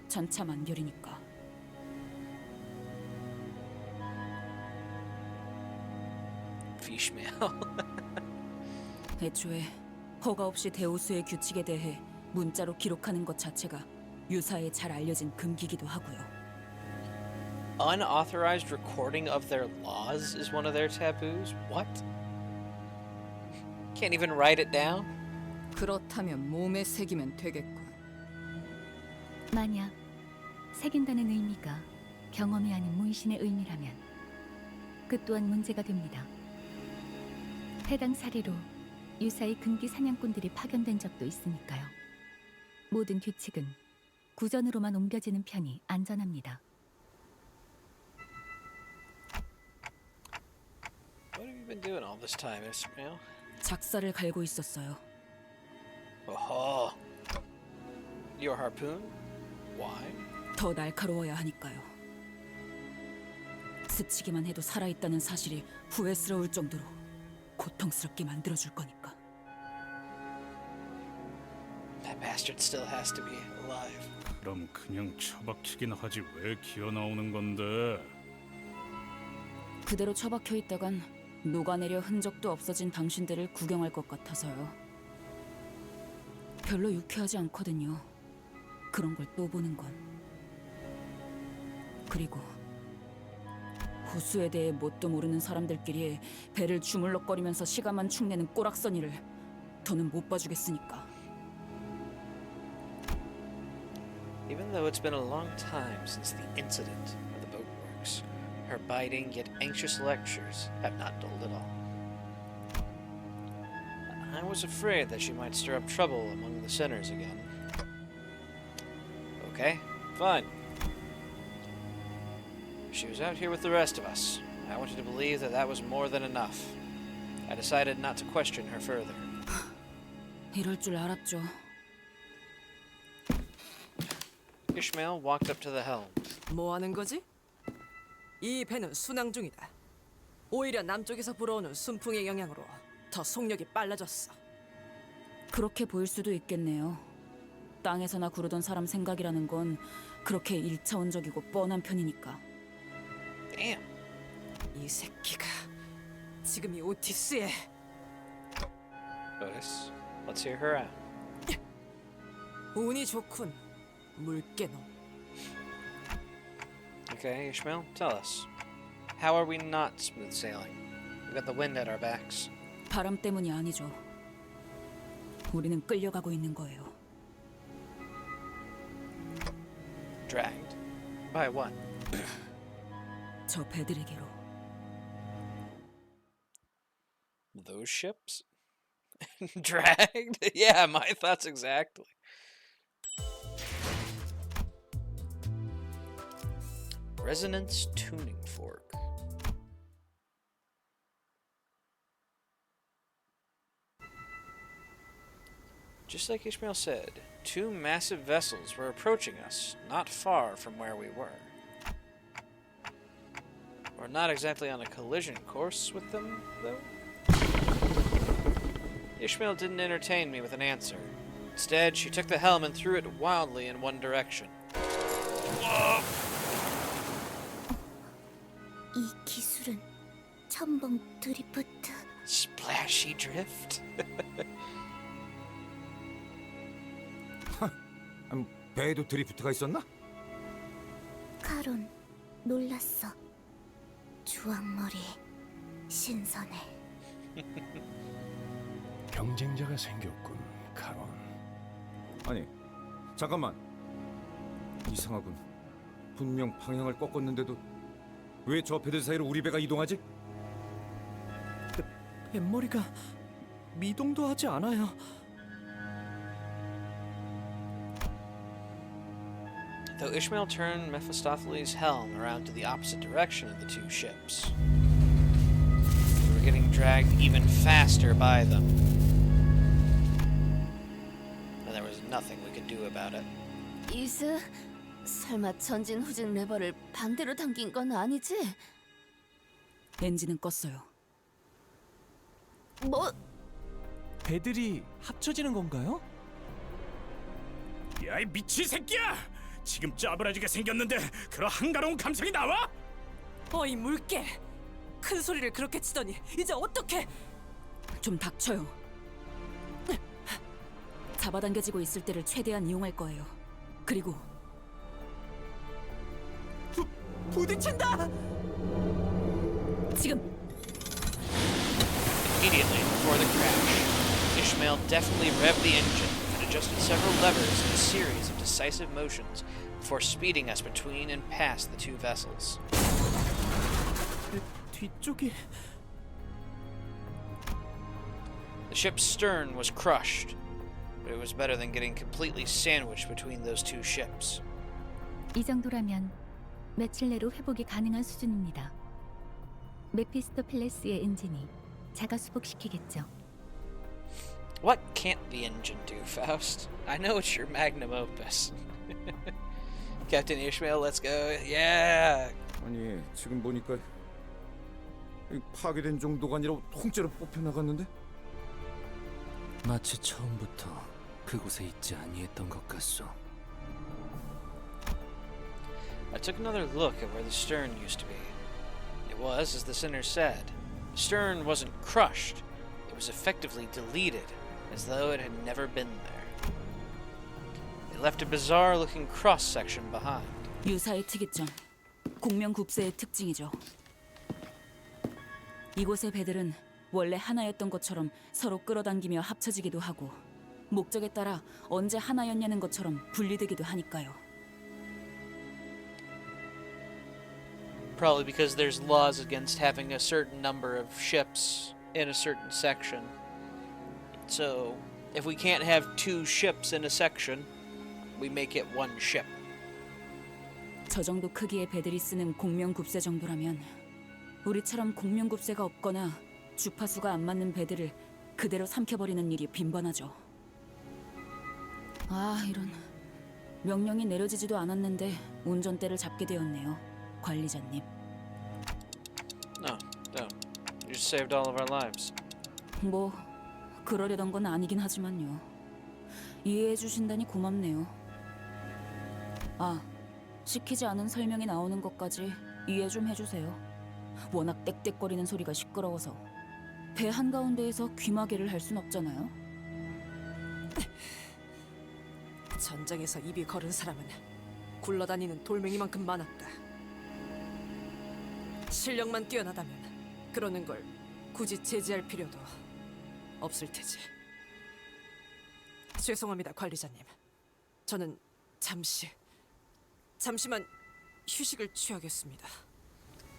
천차만별이니까. Ishmael. 애초에 허가 없이 데오스의 규칙에 대해 문자로 기록하는 것 자체가 유사에 잘 알려진 금기기도 하고요. Unauthorized recording of their laws is one of their taboos? What? Can't even write it down? 그렇다면 몸에 새기면 되겠군. 만약 새긴다는 의미가 경험이 아닌 문신의 의미라면 그 또한 문제가 됩니다. 해당 사례로 유사의 금기 사냥꾼들이 파견된 적도 있으니까요. 모든 규칙은 구전으로만 옮겨지는 편이 안전합니다. What have you been doing all this time, Ishmael? 작사를 갈고 있었어요. Oh, your harpoon? Why? 더 날카로워야 하니까요. 스치기만 해도 살아있다는 사실이 후회스러울 정도로 고통스럽게 만들어줄 거니까. That bastard still has to be alive. 그럼 그냥 처박히긴 하지 왜 기어 나오는 건데? 그대로 처박혀 있다간 녹아내려 흔적도 없어진 당신들을 구경할 것 같아서요. 별로 유쾌하지 않거든요. 그런 걸 또 보는 건. 그리고 호수에 대해 뭣도 모르는 사람들끼리 배를 주물럭거리면서 시간만 축내는 꼬락서니를 더는 못 봐주겠으니까. Even though it's been a long time since the incident of the boatworks, her biting yet anxious lectures have not dulled at all. I was afraid that she might stir up trouble among the sinners again. Okay, fine. She was out here with the rest of us. I wanted to believe that that was more than enough. I decided not to question her further. 이럴 줄 알았죠. Ishmael walked up to the helm. 뭐 하는 거지? 이 배는 순항 중이다. 오히려 남쪽에서 불어오는 순풍의 영향으로 더 속력이 빨라졌어. 그렇게 보일 수도 있겠네요. 땅에서나 구르던 사람 생각이라는 건 그렇게 일차원적이고 뻔한 편이니까. Damn. 이 새끼가 지금 이 오티스에 Otis, let's hear her out. 운이 좋군. 물개놈. Okay, Ishmael, tell us. How are we not smooth sailing? We got the wind at our backs. 바람 때문이 아니죠. 우리는 끌려가고 있는 거예요. Dragged? By what? 저 배들에게로. Those ships? Dragged? Yeah, my thoughts exactly. Resonance tuning fork. Just like Ishmael said, two massive vessels were approaching us, not far from where we were. We're not exactly on a collision course with them, though. Ishmael didn't entertain me with an answer. Instead, she took the helm and threw it wildly in one direction. 이 기술은 첨벙 드리프트. Splashy drift? 배에도 드리프트가 있었나? 카론, 놀랐어. 주황머리, 신선해. 경쟁자가 생겼군, 카론. 아니, 잠깐만. 이상하군. 분명 방향을 꺾었는데도 왜 저 배들 사이로 우리 배가 이동하지? 뱃머리가 미동도 하지 않아요. Though Ishmael turned Mephistopheles' helm around to the opposite direction of the two ships, they were getting dragged even faster by them. And there was nothing we could do about it. 이스, 설마 전진 후진 레버를 반대로 당긴 건 아니지? 엔진은 껐어요. 뭐? 배들이 합쳐지는 건가요? 야, 이 미친 새끼야! 지금 짜부라지게 생겼는데 그런 한가로운 감상이 나와? 어이 물개! 큰 소리를 그렇게 치더니 이제 어떡해? 좀 닥쳐요. 잡아당겨지고 있을 때를 최대한 이용할 거예요. 그리고 부딪힌다! 지금 Immediately before the crash, Ishmael definitely revved the engine and adjusted several levers in a series of decisive motions before speeding us between and past the two vessels. 뒤쪽이 The ship's stern was crushed, but it was better than getting completely sandwiched between those two ships. 이 정도라면 며칠 내로 회복이 가능한 수준입니다. 메피스토펠레스의 엔진이 자가 수복시키겠죠. What can't the engine do, Faust? I know it's your magnum opus. Captain Ishmael, let's go. Yeah! 아니 지금 보니까 이 파괴된 정도가 아니라 통째로 뽑혀 나갔는데? 마치 처음부터 그곳에 있지 아니했던 것 같소. I took another look at where the stern used to be. It was, as the sinner said, the stern wasn't crushed, it was effectively deleted, as though it had never been there. It left a bizarre-looking cross-section behind. 유사의 특이점, 공명굽세의 특징이죠. 이곳의 배들은 원래 하나였던 것처럼 서로 끌어당기며 합쳐지기도 하고 목적에 따라 언제 하나였냐는 것처럼 분리되기도 하니까요. Probably because there's laws against having a certain number of ships in a certain section. So, if we can't have two ships in a section, we make it one ship. 저 정도 크기의 배들이 쓰는 공명굽세 정도라면 우리처럼 공명굽세가 없거나 주파수가 안 맞는 배들을 그대로 삼켜버리는 일이 빈번하죠. 아, 이런. 명령이 내려지지도 않았는데 운전대를 잡게 되었네요, 관리자님. No, don't. You just saved all of our lives. 뭐 그러려던 건 아니긴 하지만요. 이해해 주신다니 고맙네요. 아, 시키지 않은 설명이 나오는 것까지 이해 좀 해주세요. 워낙 떽떽거리는 소리가 시끄러워서 배 한가운데에서 귀마개를 할 순 없잖아요. 전장에서 입이 거른 사람은 굴러다니는 돌멩이만큼 많았다. 실력만 뛰어나다면 그러는 걸 굳이 제지할 필요도 없을 테지. 죄송합니다, 관리자님. 저는 잠시만 휴식을 취하겠습니다.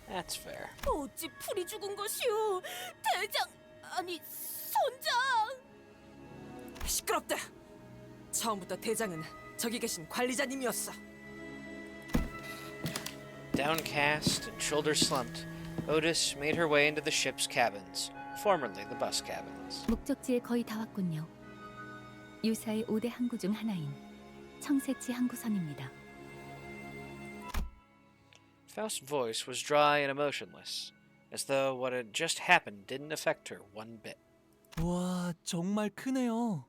That's fair. 어찌 풀이 죽은 것이오? 대장, 아니 선장! 시끄럽다. 처음부터 대장은 저기 계신 관리자님이었어. Downcast and shoulders slumped, Otis made her way into the ship's cabins, formerly the bus cabins. 목적지에 거의 다 왔군요. 유사의 5대 항구 중 하나인 청새치 항구선입니다. Faust's voice was dry and emotionless, as though what had just happened didn't affect her one bit. 와, 정말 크네요.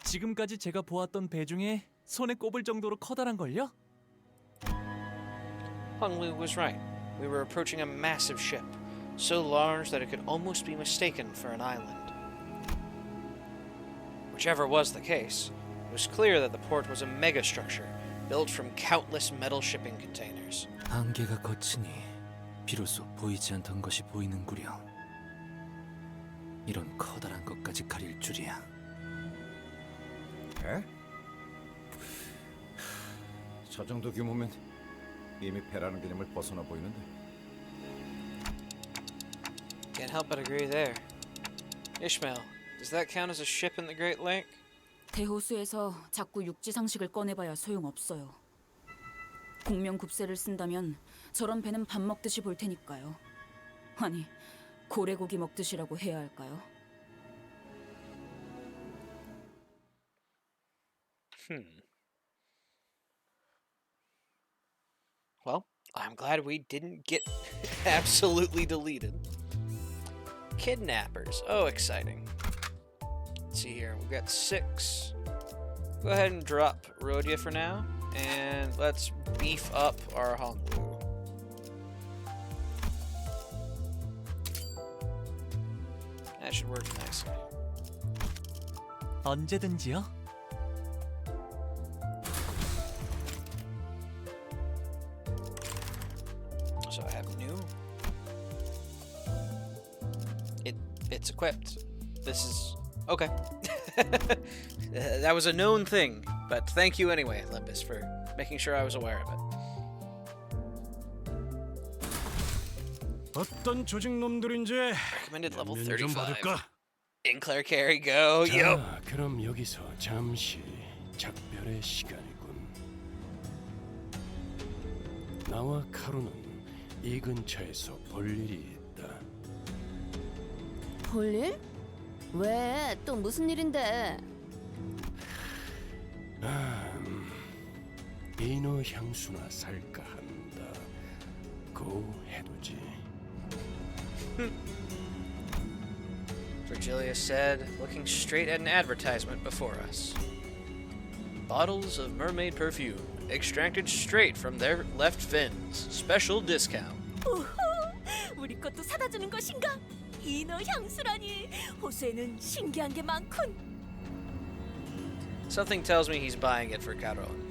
지금까지 제가 보았던 배 중에 손에 꼽을 정도로 커다란걸요? Hung-Lu was right. We were approaching a massive ship, so large that it could almost be mistaken for an island. Whichever was the case, it was clear that the port was a megastructure built from countless metal shipping containers. 안개가 걷히니 비로소 보이지 않던 것이 보이는구려. 이런 커다란 것까지 가릴 줄이야. 배? 저 정도 규모면 이미 배라는 개념을 벗어나 보이는데. Can't help but agree there. Ishmael, does that count as a ship in the Great Lake? 대호수에서 자꾸 육지 상식을 꺼내봐야 소용없어요. 공명급세를 쓴다면 저런 배는 밥 먹듯이 볼 테니까요. 아니, 고래고기 먹듯이라고 해야 할까요? Well, I'm glad we didn't get absolutely deleted. Kidnappers. Oh, exciting. Let's see here. We've got 6. Go ahead and drop Rhodia for now. And let's beef up our Honglu. That should work nicely. 언제든지요. So I have new. It's equipped. This is okay. That was a known thing, but thank you anyway, Limbus, for making sure I was aware of it. 어떤 조직 놈들인지 Recommended level 면면 좀 35. 받을까? Inclair carry, go, yo. 자, 그럼 여기서 잠시 작별의 시간이군. 나와 카루는 이 근처에서 볼 일이 있다. 볼일? 왜? 또 무슨 일인데? 인어 향수나 살까 한다. 고 해두지. Virgilia said, looking straight at an advertisement before us. Bottles of mermaid perfume, extracted straight from their left fins. Special discount. 우후, 우리 것도 사다 주는 것인가? 인어 향수라니. 호수에는 신기한 게 많군. Something tells me he's buying it for Caron.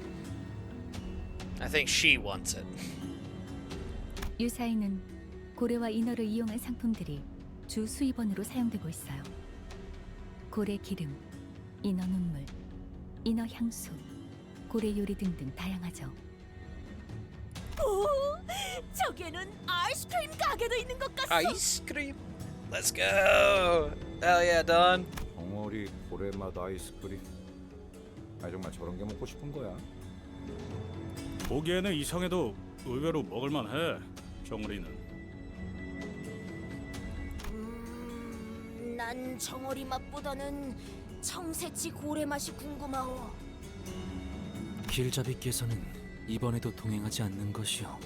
I think she wants it. 유사에는 고래와 인어를 이용한 상품들이 주 수입원으로 사용되고 있어요. 고래 기름, 인어 눈물, 인어 향수, 고래 요리 등등 다양하죠. 오, 저기에는 아이스크림 가게도 있는 것 같소. Ice cream. Let's go. Hell yeah, Don. 덩어리 고래맛 아이스크림. 아 정말 저런 게 먹고 싶은 거야. 보기에는 이상해도 의외로 먹을만해. 정우리는. 난 정어리 맛보다는 청새치 고래 맛이 궁금하오. 길잡이께서는 이번에도 동행하지 않는 것이요.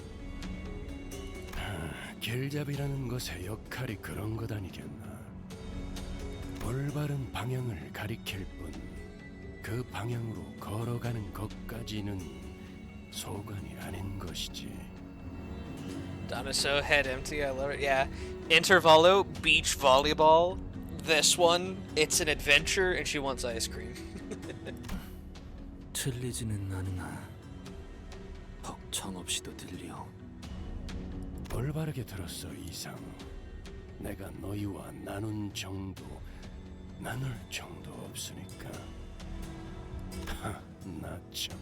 길잡이라는 것의 역할이 그런 것 아니겠나. 올바른 방향을 가리킬 뿐 그 방향으로 걸어가는 것까지는 소관이 아닌 것이지. Don is so head empty. I love it. Yeah. Intervalo, beach volleyball. This one, it's an adventure, and she wants ice cream. 틀리지는 않으나 벅청 없이도 들려. 올바르게 들었어 이상. 내가 너희와 나눌 정도 없으니까. 나 참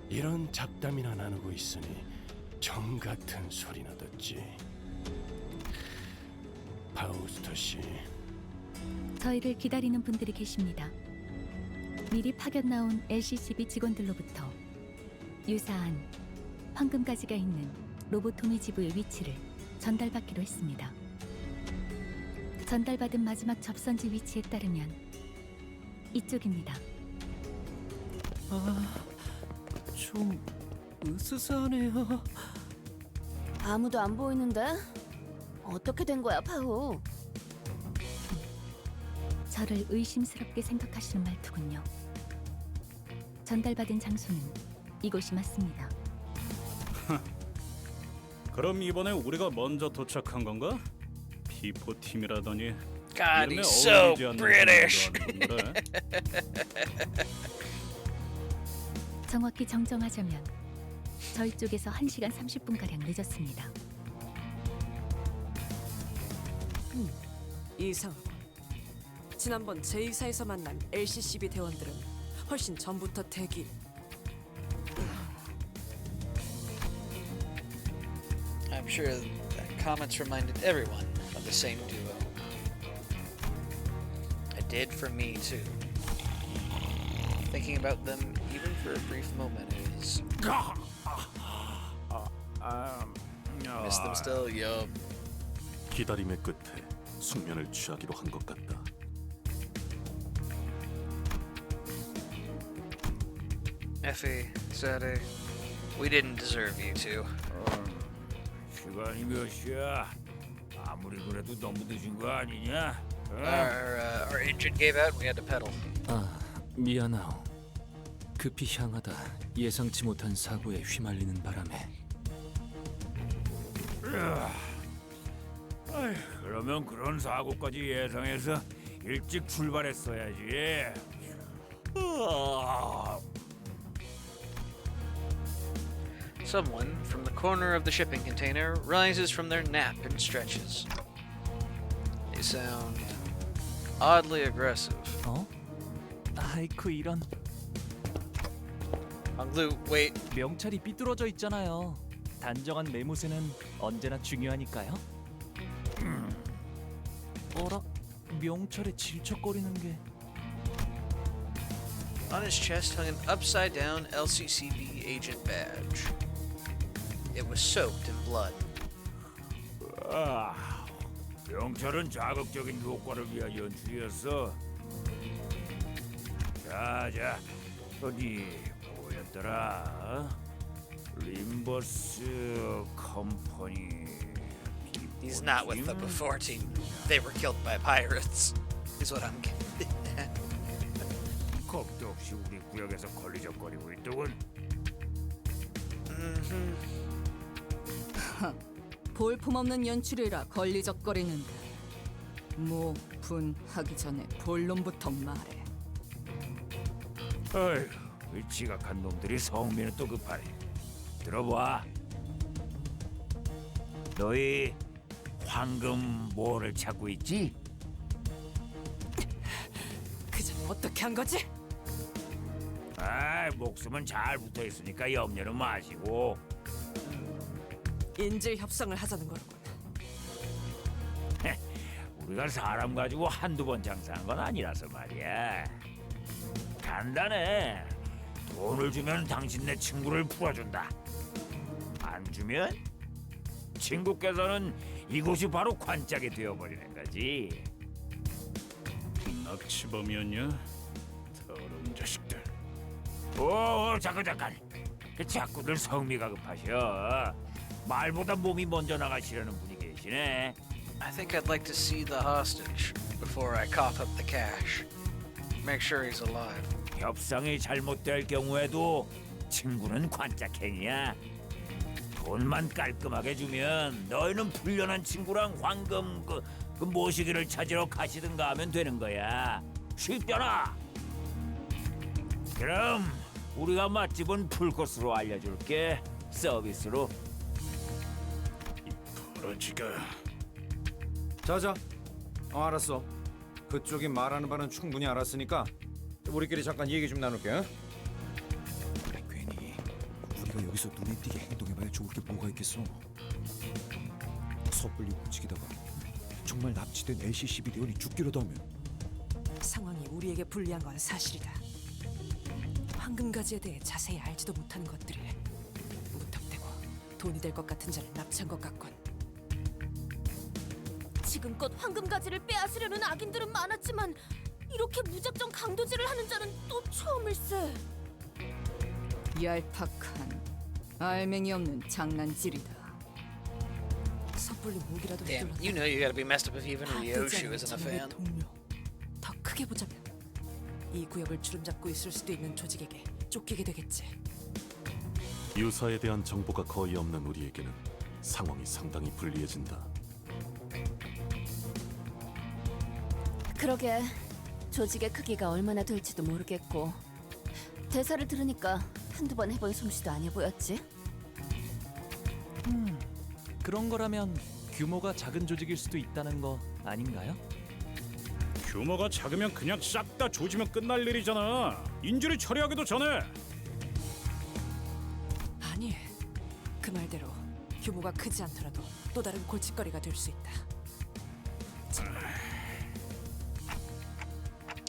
이런 잡담이나 나누고 있으니 정 같은 소리나 듣지. 파우스터 씨. 저희를 기다리는 분들이 계십니다. 미리 파견 나온 LCCB 직원들로부터 유사한 황금가지가 있는 로보토미 지부의 위치를 전달받기로 했습니다. 전달받은 마지막 접선지 위치에 따르면 이쪽입니다. 좀 으스스하네요. 아무도 안 보이는데? 어떻게 된 거야, 파우? 저를 의심스럽게 생각하시는 말투군요. 전달받은 장소는 이곳이 맞습니다. 그럼 이번에 우리가 먼저 도착한 건가? 피포 팀이라더니 God, 이름에 he's so 어울리지 않는 British. 사람도 아니구나. 정확히 정정하자면 저희 쪽에서 1시간 30분가량 늦었습니다. 이상. 지난번 제2사에서 만난 LCCB 대원들은 훨씬 전부터 대기. I'm sure that comments reminded everyone of the same duo. did for me too. Thinking about them even for a brief moment is miss them still. Yup. 기다림의 끝에 숙면을 취하기로 한 것 같다. Effie, Sadie, we didn't deserve you two. 시간이 몇 시야? 아무리 그래도 너무 늦은 거 아니냐? Our engine gave out and we had to pedal. 아, 미안하오. 급히 향하다 예상치 못한 사고에 휘말리는 바람에. 그러면 그런 사고까지 예상해서 일찍 출발했어야지. Someone from the corner of the shipping container rises from their nap and stretches. They sound oddly aggressive. 어? 아이쿠 이런. Honglu, wait. 명찰이 삐뚤어져 있잖아요. 단정한 매무새는 언제나 중요하니까요. 어라? 명찰에 질척거리는 게. On his chest hung an upside-down LCCB agent badge. It was soaked in blood. 명찰은 자극적인 효과를 위한 연출이었어. 자, 어디 뭐였더라? 림버스 컴퍼니. He's not with the before team. They were killed by pirates. Is what I'm getting at. 겁도 없이 우리 구역에서 걸리적거리고 있더군. 볼품없는 연출이라 걸리적거리는데 뭐 분하기 전에 본론부터 말해. 어휴, 이 지각한 놈들이 성미는 또 급하네. 들어봐. 너희 황금 뭐를 찾고 있지? 그전 어떻게 한 거지? 목숨은 잘 붙어 있으니까 염려는 마시고. 인질 협상을 하자는 거로군. 우리가 사람 가지고 한두 번 장사한 건 아니라서 말이야. 간단해. 돈을 주면 당신네 친구를 풀어준다. 안 주면 친구께서는 이곳이 바로 관짝이 되어버리는 거지. 납치범이었냐? 더러운 자식들. 잠깐. 자꾸들 성미가 급하셔. 말보다 몸이 먼저 나가시려는 분이 계시네. I think I'd like to see the hostage before I cough up the cash. Make sure he's alive. 협상이 잘못될 경우에도 친구는 관짝행이야. 돈만 깔끔하게 주면 너희는 불련한 친구랑 황금 그 모시기를 찾으러 가시든가 하면 되는 거야. 쉽잖아. 그럼 우리가 맛집은 풀코스로 알려줄게. 서비스로. 버러지가. 자자. 알았어. 그쪽이 말하는 바는 충분히 알았으니까 우리끼리 잠깐 얘기 좀 나눌게. 응? 괜히 우리가 여기서 눈에 띄게 행동해봐야 좋을 게 뭐가 있겠어. 섣불리 움직이다가 정말 납치된 LCCB 대원이 죽기라도 하면. 상황이 우리에게 불리한 건 사실이다. 황금가지에 대해 자세히 알지도 못하는 것들이 무턱대고 돈이 될 것 같은 자를 납치한 것 같군. 지금껏 황금가지를 빼앗으려는 악인들은 많았지만 이렇게 무작정 강도질을 하는 자는 또 처음일세. 얄팍한 알맹이 없는 장난질이다. 섣불리 목이라도 Damn, 휘둘렀다. you know you gotta be messed up if even 다 Ryoshu 되지 않은 isn't a 정의 fan. 동료. 더 크게 보자면 이 구역을 주름잡고 있을 수도 있는 조직에게 쫓기게 되겠지. 유사에 대한 정보가 거의 없는 우리에게는 상황이 상당히 불리해진다. 그러게 조직의 크기가 얼마나 될지도 모르겠고 대사를 들으니까 한두 번 해본 솜씨도 아니어 보였지. 그런 거라면 규모가 작은 조직일 수도 있다는 거 아닌가요? 규모가 작으면 그냥 싹 다 조지면 끝날 일이잖아. 인질이 처리하기도 전에. 아니, 그 말대로 규모가 크지 않더라도 또 다른 골칫거리가 될 수 있다.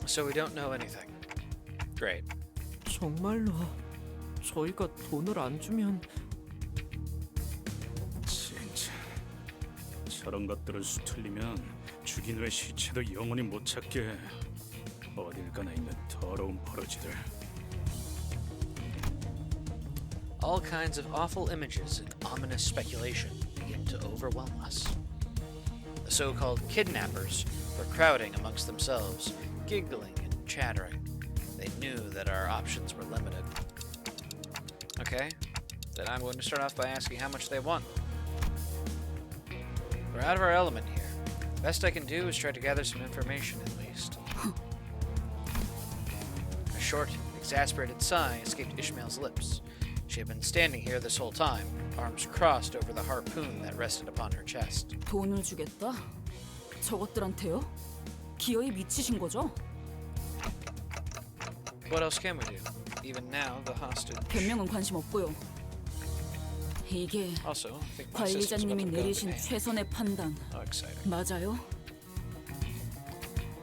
So we don't know anything. Great. 정말로 저희가 돈을 안 주면 진짜 저런 것들을 수틀리면 죽인 후의 시체도 영원히 못 찾게 해. 어딜 가나 있는 더러운 버러지들. All kinds of awful images and ominous speculation begin to overwhelm us. The so-called kidnappers were crowding amongst themselves, giggling and chattering. They knew that our options were limited. Okay, then I'm going to start off by asking how much they want. We're out of our element here. The best I can do is try to gather some information at least. A short, exasperated sigh escaped Ishmael's lips. She had been standing here this whole time, arms crossed over the harpoon that rested upon her chest. 돈을 주겠다? 저것들한테요? 기어이 미치신 거죠? What else can we do? Even now, the hostage... 변명은 관심 없고요. 이게 Also, I think my system's about 관리자님이 to go 내리신 bad. 최선의 판단 Oh, exciting. 맞아요?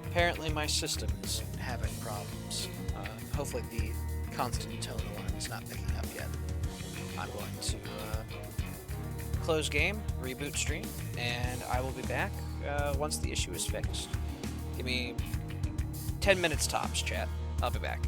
Apparently my system is having problems. Hopefully the constant tone alarm is not picking up yet. I'm going to close game, reboot stream, and I will be back once the issue is fixed. Give me 10 minutes tops, chat. I'll be back.